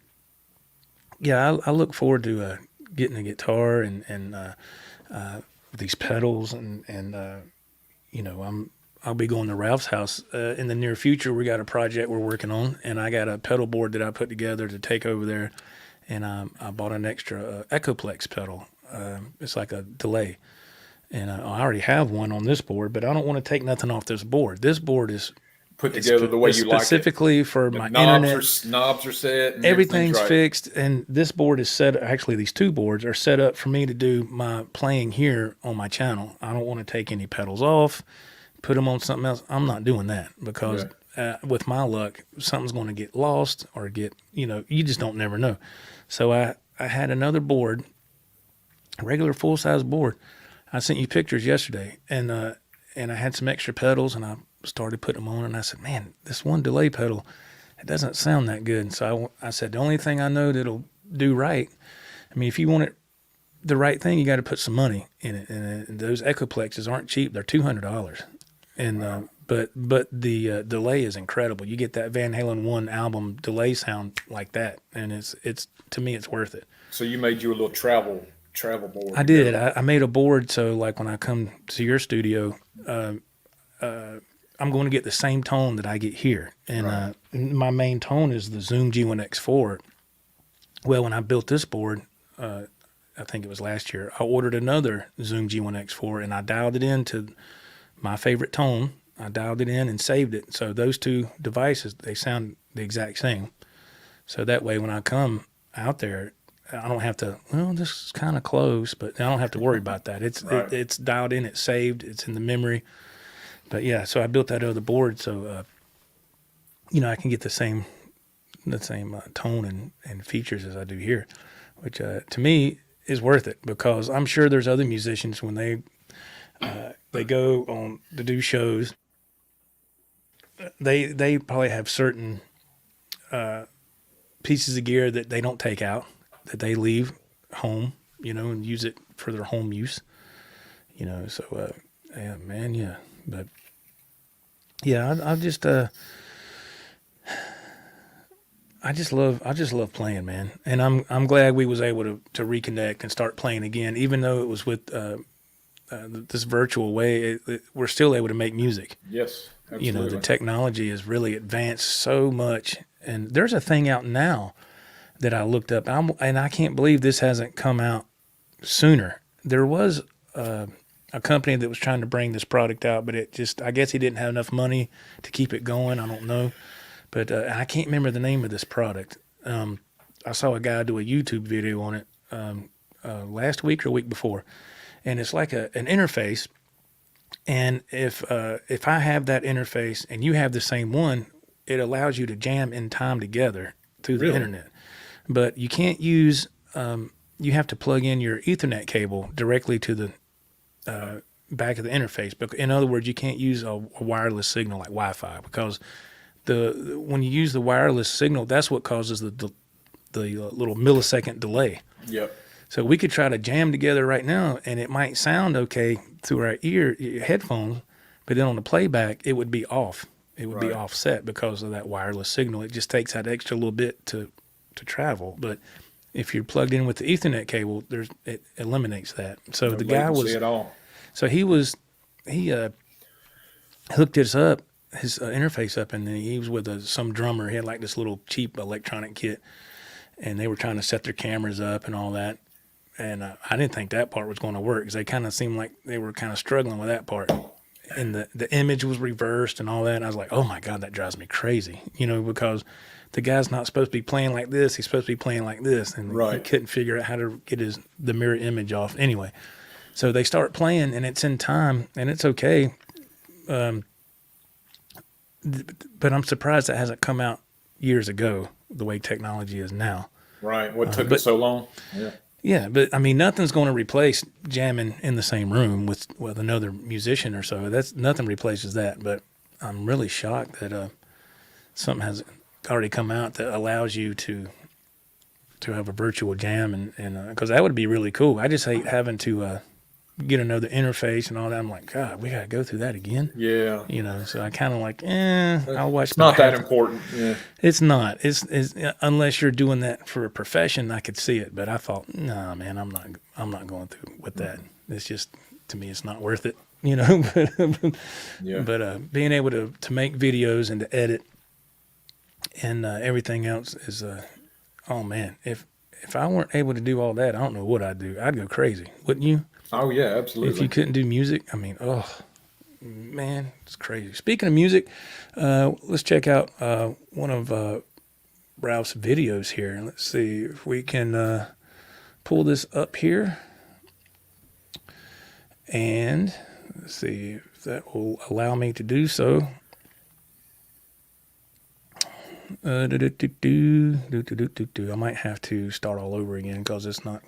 yeah, I look forward to getting a guitar and these pedals and I'll be going to Ralph's house in the near future. We got a project we're working on, and I got a pedal board that I put together to take over there, and I bought an extra Echoplex pedal. It's like a delay, and I already have one on this board, but I don't want to take nothing off this board. This board is put together the way you like it. Specifically for my internet. Knobs are set. And everything's right. fixed, and this board is set. Actually, these two boards are set up for me to do my playing here on my channel. I don't want to take any pedals off, put them on something else. I'm not doing that because with my luck, something's going to get lost or you just don't never know. So I had another board, a regular full-size board. I sent you pictures yesterday, and I had some extra pedals, and I started putting them on, and I said, man, this one delay pedal, it doesn't sound that good. And so I said, the only thing I know that'll do right, I mean, if you want it the right thing, you got to put some money in it. And those Echoplexes aren't cheap. They're $200. And but the delay is incredible. You get that Van Halen 1 album delay sound like that, and it's to me it's worth it. So you made you a little travel board. I did. I made a board so like when I come to your studio, I'm going to get the same tone that I get here, and my main tone is the Zoom G1 Xfour. Well, when I built this board, I think it was last year, I ordered another Zoom G1 Xfour, and I dialed it into my favorite tone. I dialed it in and saved it. So those two devices, they sound the exact same. So that way when I come out there, I don't have to, well, this is kind of close, but I don't have to worry about that. It's dialed in, it's saved, it's in the memory. But yeah, so I built that other board so, I can get the same tone and features as I do here, which to me is worth it because I'm sure there's other musicians when they go on to do shows, they probably have certain pieces of gear that they don't take out, that they leave home, and use it for their home use, so yeah, man, yeah. But yeah, I just love playing, man, and I'm glad we was able to reconnect and start playing again, even though it was with this virtual way. We're still able to make music. Yes, absolutely. The technology has really advanced so much, and there's a thing out now that I looked up, and I can't believe this hasn't come out sooner. There was a company that was trying to bring this product out, but I guess he didn't have enough money to keep it going. I don't know. But I can't remember the name of this product. I saw a guy do a YouTube video on it last week or a week before. And it's like an interface. And if I have that interface and you have the same one, it allows you to jam in time together through the internet. But you can't use you have to plug in your Ethernet cable directly to the back of the interface. But in other words, you can't use a wireless signal like Wi-Fi because when you use the wireless signal, that's what causes the the little millisecond delay. Yep. So we could try to jam together right now, and it might sound okay through our headphones, but then on the playback, it would be off. It would be offset because of that wireless signal. It just takes that extra little bit to travel. But if you're plugged in with the Ethernet cable, it eliminates that. So the guy was at all. So he hooked his interface up, and then he was with some drummer. He had like this little cheap electronic kit, and they were trying to set their cameras up and all that. And I didn't think that part was going to work because they kind of seemed like they were kind of struggling with that part. And the image was reversed and all that. And I was like, oh my God, that drives me crazy, because the guy's not supposed to be playing like this. He's supposed to be playing like this. And he couldn't figure out how to get the mirror image off. Anyway, so they start playing, and it's in time, and it's okay. But I'm surprised that hasn't come out years ago, the way technology is now. Right. What took it so long? Yeah. Yeah, but I mean, nothing's going to replace jamming in the same room with another musician or so. Nothing replaces that. But I'm really shocked that something has already come out that allows you to have a virtual jam, and because that would be really cool. I just hate having to get another interface and all that. I'm like, God, we got to go through that again. Yeah. So I kind of like, I'll watch. It's not that important. Yeah. It's not. It's unless you're doing that for a profession, I could see it. But I thought, nah, man, I'm not going through with that. It's just, to me, it's not worth it. But being able to make videos and to edit and everything else is, oh man, if I weren't able to do all that, I don't know what I'd do. I'd go crazy, wouldn't you? Oh yeah, absolutely. If you couldn't do music, I mean, oh man, it's crazy. Speaking of music, let's check out one of Ralph's videos here. Let's see if we can pull this up here, and let's see if that will allow me to do so. I might have to start all over again because it's not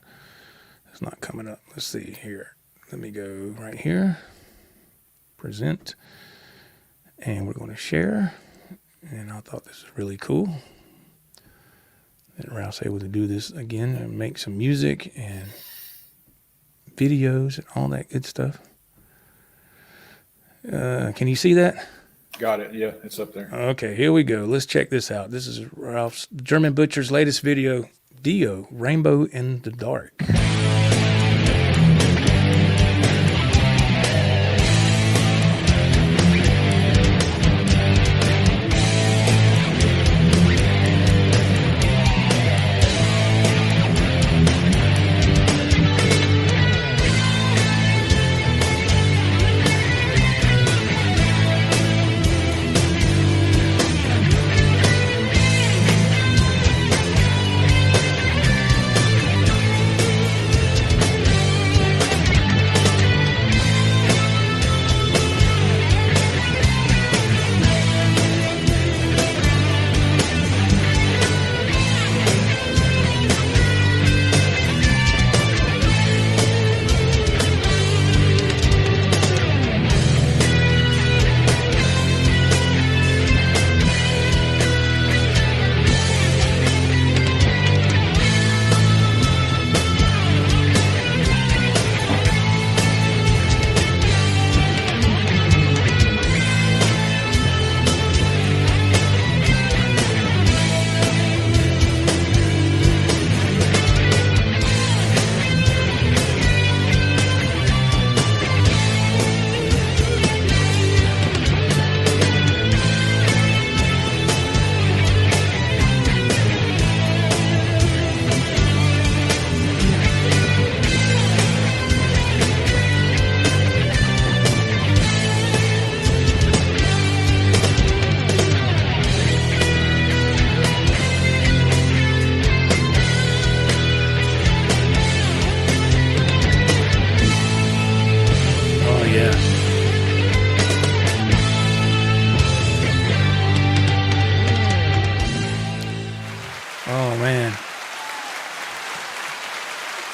coming up. Let's see here. Let me go right here. Present. And we're going to share. And I thought this was really cool that Ralph's able to do this again and make some music and videos and all that good stuff. Can you see that? Got it. Yeah, it's up there. Okay, here we go. Let's check this out. This is Ralph's German Butcher's latest video, Dio, Rainbow in the Dark.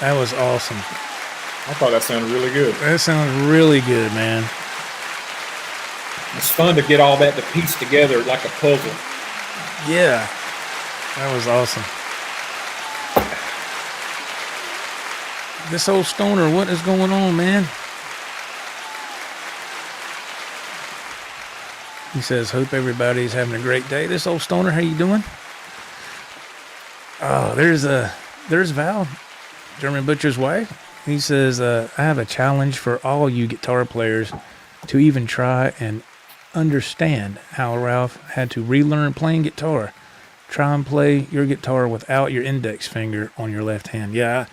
That was awesome. I thought that sounded really good. That sounds really good, man. It's fun to get all that to piece together like a puzzle. Yeah, that was awesome. This old stoner, what is going on, man? He says, hope everybody's having a great day. This old stoner, how you doing? Oh, there's Val, German Butcher's wife. He says, I have a challenge for all you guitar players to even try and understand how Ralph had to relearn playing guitar. Try and play your guitar without your index finger on your left hand. Yeah,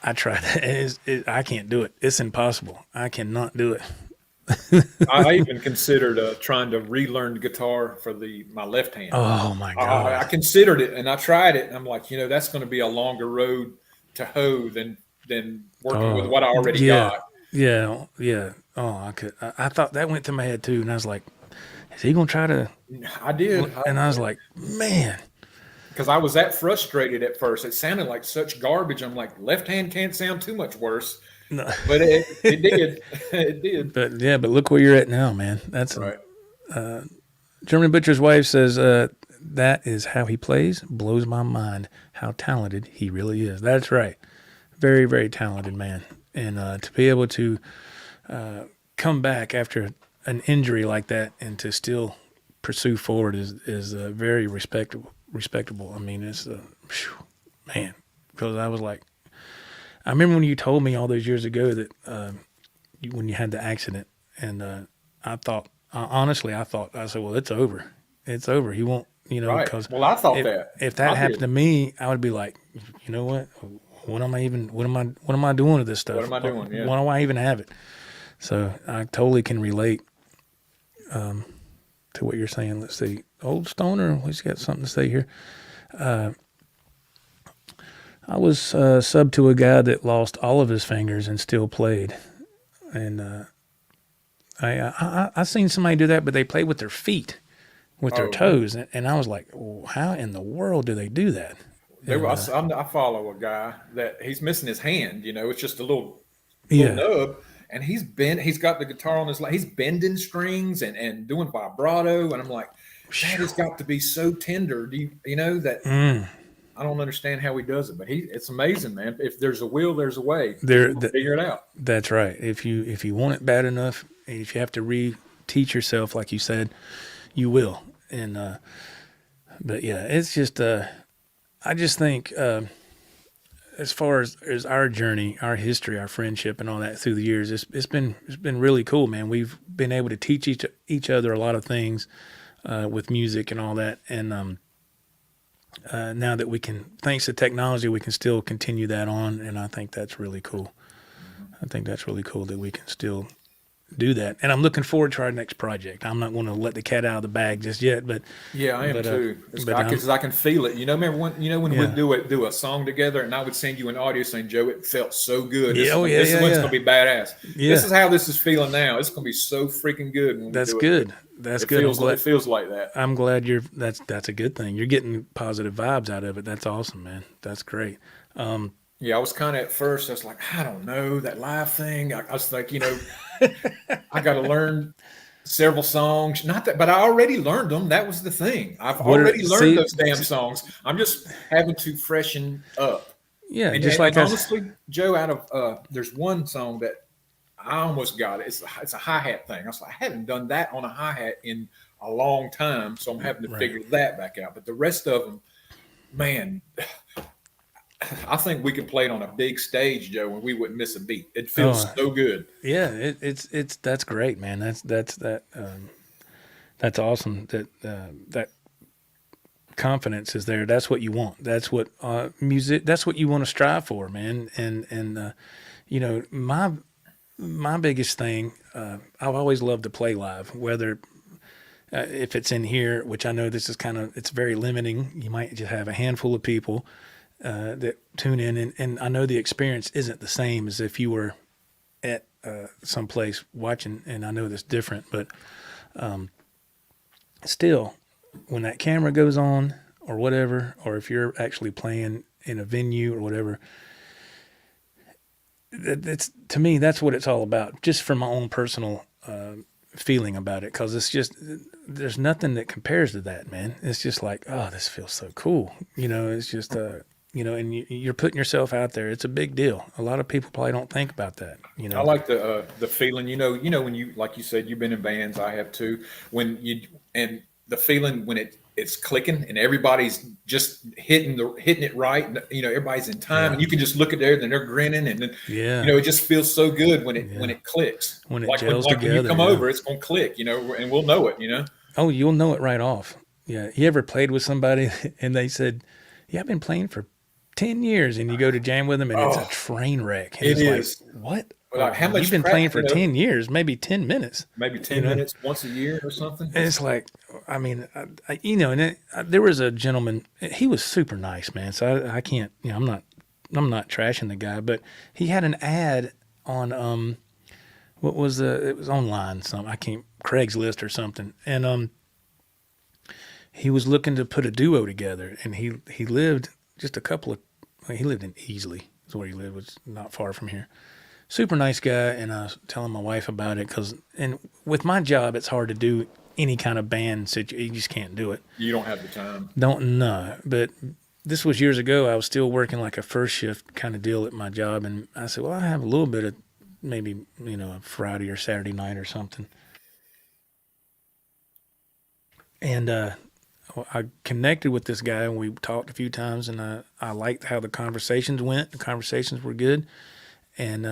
I tried that. I can't do it. It's impossible. I cannot do it. I even considered trying to relearn guitar for my left hand. Oh my God. I considered it and I tried it and I'm like, that's going to be a longer road to hoe than working with what I already got. Yeah. Oh, I thought that went through my head too, and I was like, is he going to try to? I did. And I was like, man. Because I was that frustrated at first. It sounded like such garbage. I'm like, left hand can't sound too much worse. No. But it did. It did. But look where you're at now, man. That's right. German Butcher's wife says, that is how he plays. Blows my mind how talented he really is. That's right. Very, very talented man. And to be able to come back after an injury like that and to still pursue forward is very respectable. I mean, it's man, because I was like, I remember when you told me all those years ago that when you had the accident, and I said, well, it's over. It's over. He won't, right. Because I thought if that happened to me, I would be like, you know what? What am I doing with this stuff? What am I doing? Yeah. Why do I even have it? So I totally can relate to what you're saying. Let's see. Old Stoner, he's got something to say here. I was sub to a guy that lost all of his fingers and still played. And I seen somebody do that, but they played with their feet, with their toes. And I was like, well, how in the world do they do that? I follow a guy that he's missing his hand. It's just a little nub. And he's got the guitar on his lap. He's bending strings and doing vibrato. And I'm like, that has got to be so tender. That I don't understand how he does it, but it's amazing, man. If there's a will, there's a way. Figure it out. That's right. If you want it bad enough, and if you have to re-teach yourself, like you said, you will. And but yeah, it's just I just think as far as our journey, our history, our friendship, and all that through the years, it's been really cool, man. We've been able to teach each other a lot of things with music and all that, and now that we can, thanks to technology, we can still continue that on, and I think that's really cool. I think that's really cool that we can still do that, and I'm looking forward to our next project. I'm not going to let the cat out of the bag just yet, but yeah, I am too. Because I can feel it. Remember when we'd do a song together, and I would send you an audio saying, "Joe, it felt so good. This one's going to be badass. Yeah. This is how this is feeling now. It's going to be so freaking good." When that's good. That's good. It feels like that. I'm glad that's a good thing. You're getting positive vibes out of it. That's awesome, man. That's great. Yeah, I was kind of at first, I was like, I don't know, that live thing. I was like, I got to learn several songs. Not that, but I already learned them. That was the thing. I've already learned those damn songs. I'm just having to freshen up. Yeah, and honestly, Joe, out of there's one song that I almost got it. It's a hi-hat thing. I was like, I haven't done that on a hi-hat in a long time, so I'm having to figure that back out. But the rest of them, man, I think we could play it on a big stage, Joe, and we wouldn't miss a beat. It feels so good. Yeah, it's that's great, man. That's awesome. That confidence is there. That's what you want. That's what music. That's what you want to strive for, man. And my biggest thing. I've always loved to play live, whether. If it's in here, which I know this is it's very limiting. You might just have a handful of people that tune in, and I know the experience isn't the same as if you were at someplace watching, and I know that's different, but still, when that camera goes on or whatever, or if you're actually playing in a venue or whatever, to me, that's what it's all about, just from my own personal feeling about it, because it's just, there's nothing that compares to that, man. It's just like, oh, this feels so cool. It's just and you're putting yourself out there. It's a big deal. A lot of people probably don't think about that. I like the feeling. When you, like you said, you've been in bands. I have too. And the feeling when it's clicking and everybody's just hitting it right. Everybody's in time, and you can just look at there and they're grinning, and then it just feels so good when it clicks. When it gels when together. you come over, it's gonna click. And we'll know it. Oh, you'll know it right off. Yeah. You ever played with somebody and they said, "Yeah, I've been playing for 10 years," and you go to jam with them and it's a train wreck. And it is. like, what? Like, how much you've been playing for 10 years, maybe 10 minutes. Maybe 10 minutes once a year or something. And it's like, I mean, there was a gentleman, he was super nice, man. So I can't, I'm not trashing the guy, but he had an ad on, it was online, Craigslist or something. And he was looking to put a duo together, and he lived just he lived in Easley, is where he lived, was not far from here. Super nice guy, and I was telling my wife about it and with my job, it's hard to do any kind of band situation. You just can't do it. You don't have the time. But this was years ago. I was still working like a first shift kind of deal at my job, and I said, well, I have a little bit of maybe, a Friday or Saturday night or something. And I connected with this guy, and we talked a few times, and I liked how the conversations went. The conversations were good. And,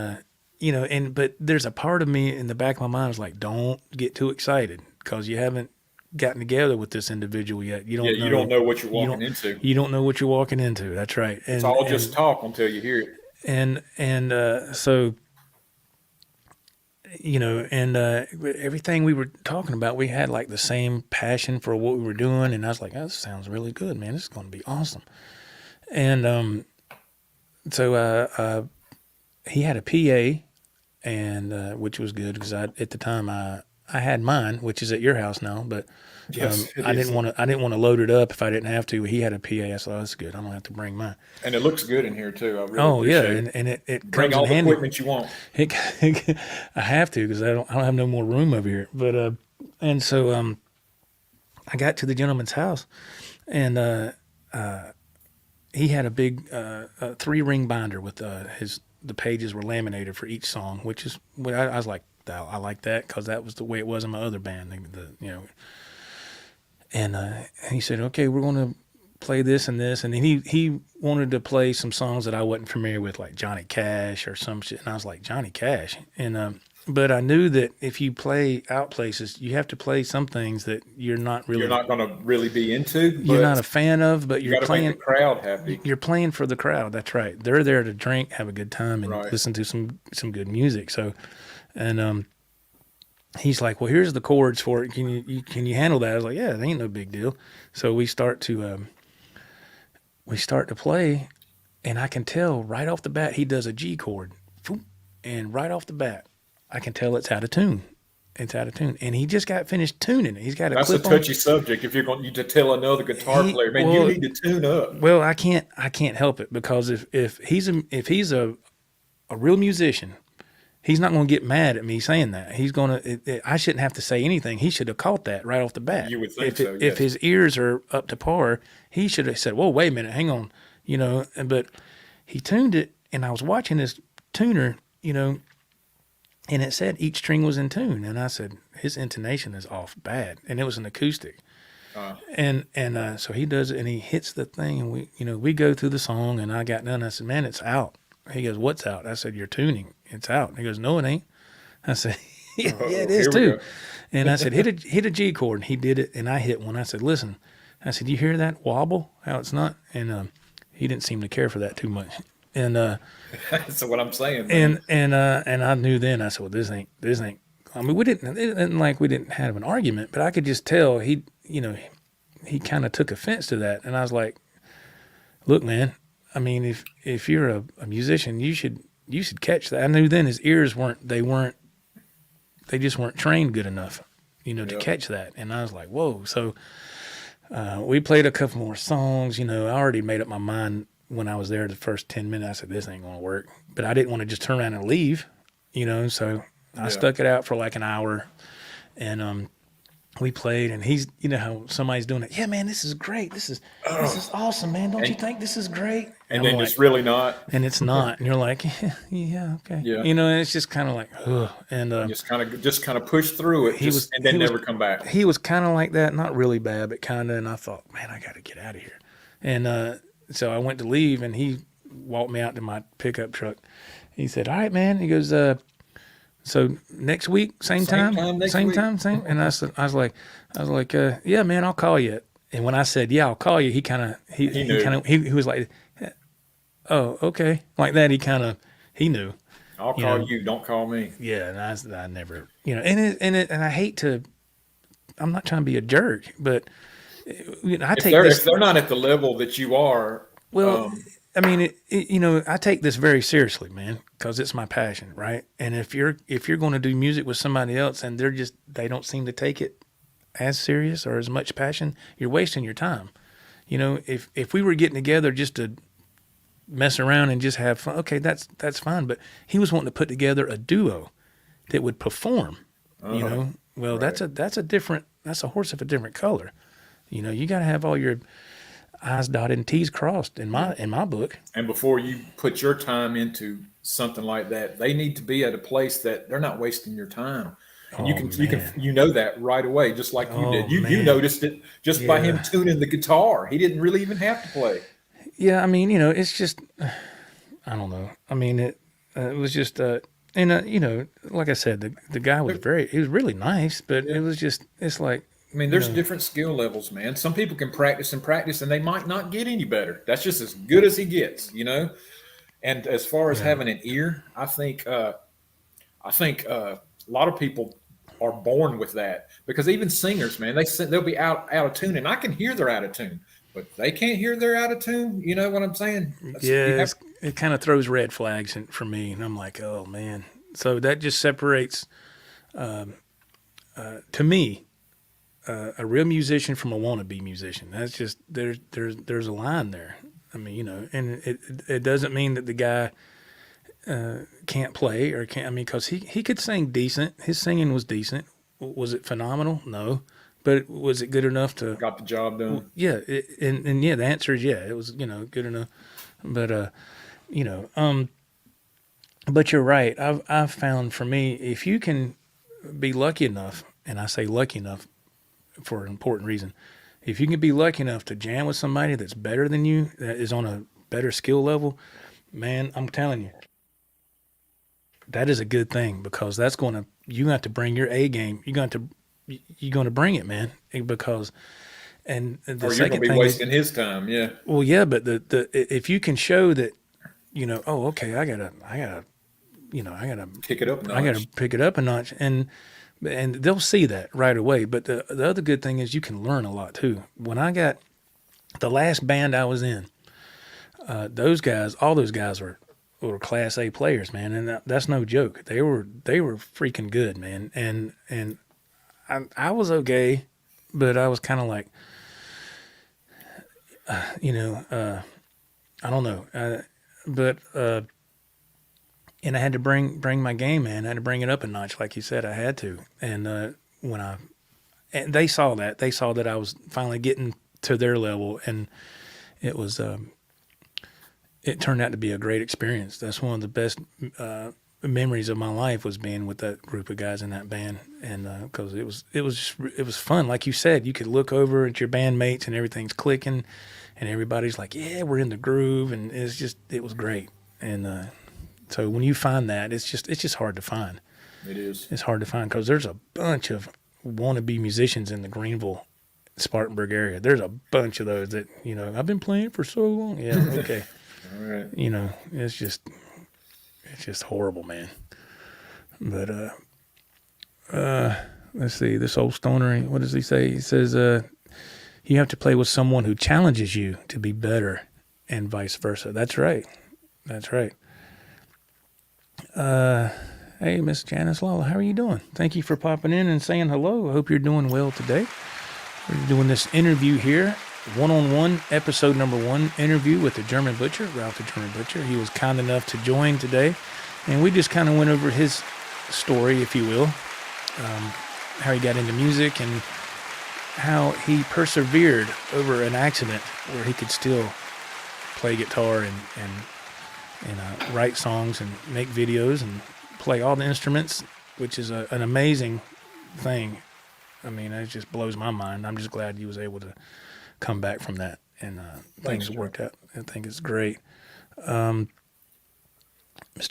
but there's a part of me in the back of my mind was like, don't get too excited because you haven't gotten together with this individual yet. You don't know what you're walking into. You don't know what you're walking into. That's right. It's all just talk until you hear it. So, everything we were talking about, we had like the same passion for what we were doing. And I was like, oh, this sounds really good, man. This is going to be awesome. And so he had a PA, and which was good because at the time I had mine, which is at your house now, but I didn't want to load it up if I didn't have to. He had a PA. I said, oh, that's good. I'm gonna have to bring mine. And it looks good in here too. I really appreciate it. And it bring comes all in the handy. equipment you want. I have to because I don't have no more room over here. But and so I got to the gentleman's house, and he had a big 3-ring binder with the pages were laminated for each song, which is what I was like, I like that because that was the way it was in my other band. And he said, okay, we're going to play this and this. And then he wanted to play some songs that I wasn't familiar with, like Johnny Cash or some shit. And I was like, Johnny Cash. And but I knew that if you play out places, you have to play some things that you're not going to really be into. You're not a fan of, but you're playing. Make the crowd happy. You're playing for the crowd. That's right. They're there to drink, have a good time, and listen to some good music. So, and he's like, well, here's the chords for it. Can you handle that? I was like, yeah, it ain't no big deal. So we start to play, and I can tell right off the bat he does a G chord, and right off the bat I can tell it's out of tune. It's out of tune, and he just got finished tuning it. He's got a That's clip a touchy subject. If you're going to tell another guitar player, man, you need to tune up. Well, I can't help it because if he's a real musician, he's not going to get mad at me saying that. He's going to. I shouldn't have to say anything. He should have caught that right off the bat. You would think so. Yes. If his ears are up to par, he should have said, "Whoa, wait a minute, hang on," But he tuned it, and I was watching this tuner, and it said each string was in tune, and I said his intonation is off bad, and it was an acoustic. So he does it, and he hits the thing, and we go through the song, and I got done. I said, man, it's out. He goes, what's out? I said, your tuning. It's out. He goes, no, it ain't. I said, yeah, it is too. And I said, hit a G chord, and he did it, and I hit one. I said, listen. I said, you hear that wobble? How it's not? And he didn't seem to care for that too much. And that's what I'm saying. Man. And I knew then. I said, well, this ain't. I mean, it isn't like we didn't have an argument, but I could just tell he kind of took offense to that. And I was like, look, man, I mean, if you're a musician, you should catch that. I knew then his ears they just weren't trained good enough, to catch that. And I was like, whoa. So we played a couple more songs. I already made up my mind when I was there the first 10 minutes. I said, this ain't going to work. But I didn't want to just turn around and leave, so I stuck it out for like an hour. And we played, and he's, you know how somebody's doing it. Yeah, man, this is great. This is awesome, man. Don't you think this is great? And I'm then like, it's really not. and it's not. And you're like, yeah, okay. Yeah. You know, and it's just kind of like, ugh. And Just kind of push through it, and then never come back. He was kind of like that, not really bad, but kind of. And I thought, man, I got to get out of here. And so I went to leave, and he walked me out to my pickup truck. He said, "All right, man." He goes, "So next week, same time, same." And I was like, "Yeah, man, I'll call you." And when I said, "Yeah, I'll call you," he was like, "Oh, okay," like that. He knew. I'll call you. Don't call me. Yeah, and I never, you know, and I hate to. I'm not trying to be a jerk, but you know, if they're not at the level that you are. Well, I mean, you know, I take this very seriously, man, because it's my passion, right? And if you're going to do music with somebody else and they don't seem to take it as serious or as much passion, you're wasting your time. You know, if we were getting together just to mess around and just have fun, okay, that's fine. But he was wanting to put together a duo that would perform. You know, well, right. that's a horse of a different color. You know, you got to have all your I's dotted and T's crossed in my book. And before you put your time into something like that, they need to be at a place that they're not wasting your time. And you know that right away, just like you did. You noticed it just by him tuning the guitar. He didn't really even have to play. Yeah, I mean, you know, it's just, I don't know. I mean, it was just, you know, like I said, the guy was he was really nice, but it was just, it's like, I mean, there's different skill levels, man. Some people can practice, and they might not get any better. That's just as good as he gets, you know. And as far as having an ear, I think a lot of people are born with that, because even singers, man, they'll be out of tune, and I can hear they're out of tune, but they can't hear they're out of tune. You know what I'm saying? It kind of throws red flags for me, and I'm like, oh man. So that just separates, to me, a real musician from a wannabe musician. That's just there's a line there. I mean, you know, and it doesn't mean that the guy can't play or can't. I mean, because he could sing decent. His singing was decent. Was it phenomenal? No, but was it good enough to got the job done? Yeah, and yeah, the answer is yeah. It was, you know, good enough. But you know, but you're right. I've found, for me, if you can be lucky enough, and I say lucky enough for an important reason, if you can be lucky enough to jam with somebody that's better than you, that is on a better skill level, man, I'm telling you, that is a good thing, because you have to bring your A game. You're going to bring it, man, because, and the or second you're going to be wasting his time. Yeah. Well, yeah, but if you can show that, you know, oh, okay, I gotta pick it up a notch. I gotta pick it up a notch, and they'll see that right away. But the other good thing is you can learn a lot too. When I got the last band I was in, all those guys were Class A players, man, and that's no joke. They were freaking good, man. And I was okay, but I was kind of like, you know, I don't know, but and I had to bring my game, man. I had to bring it up a notch, like you said. I had to, and and they saw that I was finally getting to their level, and it was it turned out to be a great experience. That's one of the best memories of my life, was being with that group of guys in that band, and because it was fun. Like you said, you could look over at your bandmates and everything's clicking, and everybody's like, yeah, we're in the groove, and it was great. And so when you find that, it's just hard to find. It is. It's hard to find, because there's a bunch of wannabe musicians in the Greenville, Spartanburg area. There's a bunch of those that, you know, I've been playing for so long. Yeah, okay. All right. You know, it's just horrible, man. But let's see, this old stoner, what does he say? He says, you have to play with someone who challenges you to be better, and vice versa. That's right. Hey, Miss Janice Lawler, how are you doing? Thank you for popping in and saying hello. I hope you're doing well today. We're doing this interview here, one-on-one, episode number 1 interview with the German Butcher, Ralph the German Butcher. He was kind enough to join today, and we just kind of went over his story, if you will, how he got into music, and how he persevered over an accident where he could still play guitar and write songs and make videos and play all the instruments, which is an amazing thing. I mean, it just blows my mind. I'm just glad he was able to come back from that, and things worked out. I think it's great. Mr.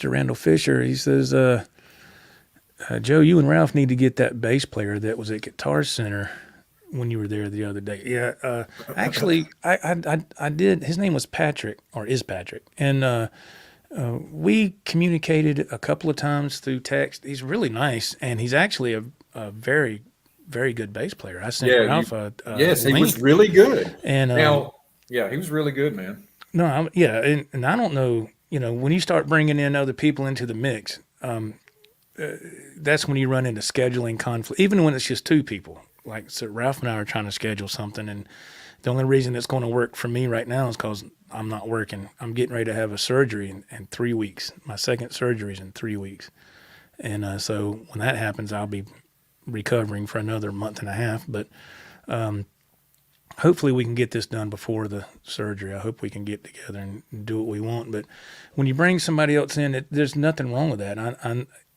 Randall Fisher, he says, Joe, you and Ralph need to get that bass player that was at Guitar Center when you were there the other day. Yeah, actually, I did. His name was Patrick, or is Patrick, and we communicated a couple of times through text. He's really nice, and he's actually a very, very good bass player. I sent Ralph a yes, link. he was really good. And he was really good, man. No, and I don't know. When you start bringing in other people into the mix, that's when you run into scheduling conflict. Even when it's just two people. Like, so Ralph and I are trying to schedule something, and the only reason it's going to work for me right now is because I'm not working. I'm getting ready to have a surgery in 3 weeks. My second surgery is in 3 weeks. And so when that happens, I'll be recovering for another month and a half. But hopefully we can get this done before the surgery. I hope we can get together and do what we want. But when you bring somebody else in, there's nothing wrong with that.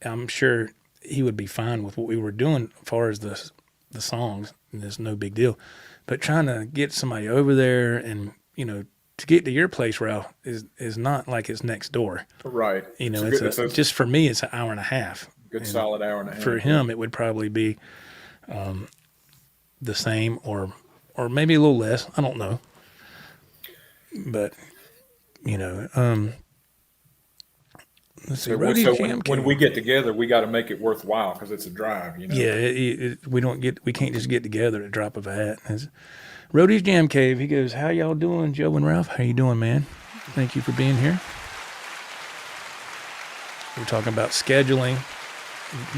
I'm sure he would be fine with what we were doing as far as the songs. There's no big deal. But trying to get somebody over there and, to get to your place, Ralph, is not like it's next door. Right. Just for me, it's an hour and a half. Good solid hour and a half. For him, it would probably be the same or maybe a little less. I don't know. But, let's see. So when we get together, we got to make it worthwhile because it's a drive, Yeah, we can't just get together at the drop of a hat. Roadie's Jam Cave, he goes, how y'all doing, Joe and Ralph? How you doing, man? Thank you for being here. We're talking about scheduling.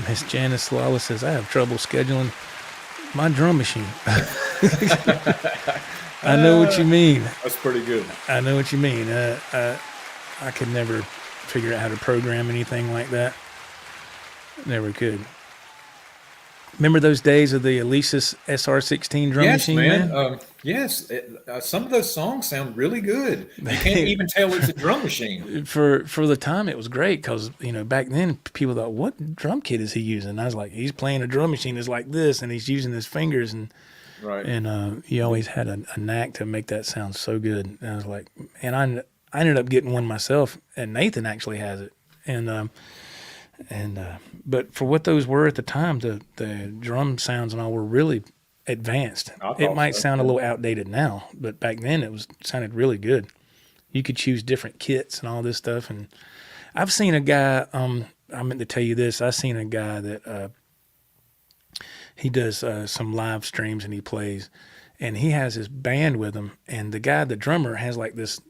Miss Janice Lawless says, I have trouble scheduling my drum machine. I know what you mean. That's pretty good. I know what you mean. I could never figure out how to program anything like that. Never could. Remember those days of the Alesis SR16 drum machine, man? Yes. Some of those songs sound really good. You can't even tell it's a drum machine. For the time, it was great because, back then people thought, what drum kit is he using? And I was like, he's playing a drum machine that's like this, and he's using his fingers. And right. And he always had a knack to make that sound so good. And I was like, and I ended up getting one myself, and Nathan actually has it. But for what those were at the time, the drum sounds and all were really advanced. It might sound a little outdated now, but back then it sounded really good. You could choose different kits and all this stuff. And I've seen a guy, I meant to tell you this, I've seen a guy that he does some live streams and he plays, and he has his band with him, and the drummer has like this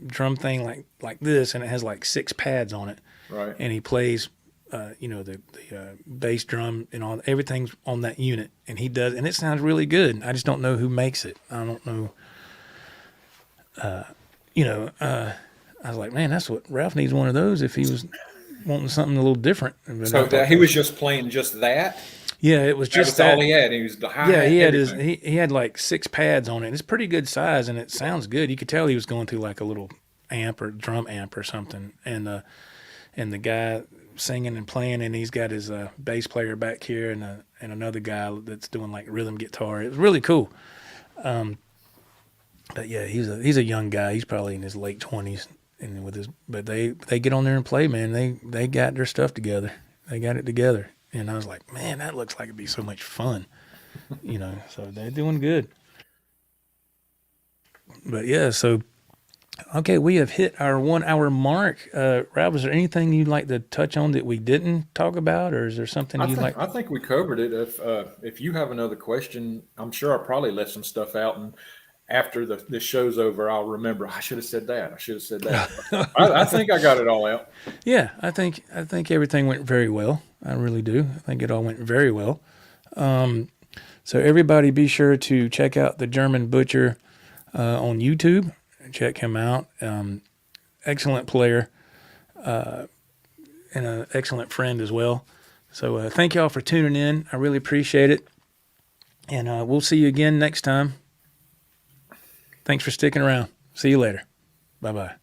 drum thing like this, and it has like 6 pads on it. Right. And he plays, the bass drum and all, everything's on that unit, and he does, and it sounds really good. I just don't know who makes it. I don't know. I was like, man, that's what Ralph needs, one of those if he was wanting something a little different. So he was just playing just that? Yeah, it was just that. All he had. He was the high. Yeah, he had he had like 6 pads on it. It's pretty good size, and it sounds good. You could tell he was going through like a little amp or drum amp or something. And the guy singing and playing, and he's got his bass player back here, and another guy that's doing like rhythm guitar. It was really cool. But yeah, he's a young guy. He's probably in his late 20s, and but they get on there and play, man. They got their stuff together. They got it together, and I was like, man, that looks like it'd be so much fun, So they're doing good. But yeah, so. Okay, we have hit our 1 hour mark. Ralph, is there anything you'd like to touch on that we didn't talk about, or is there something you'd like? I think we covered it. If you have another question, I'm sure I probably left some stuff out, and after this show's over, I'll remember. I should have said that. I think I got it all out. Yeah, I think everything went very well. I really do. I think it all went very well. So everybody, be sure to check out the German Butcher on YouTube. Check him out. Excellent player and an excellent friend as well. So thank y'all for tuning in. I really appreciate it. And we'll see you again next time. Thanks for sticking around. See you later. Bye-bye.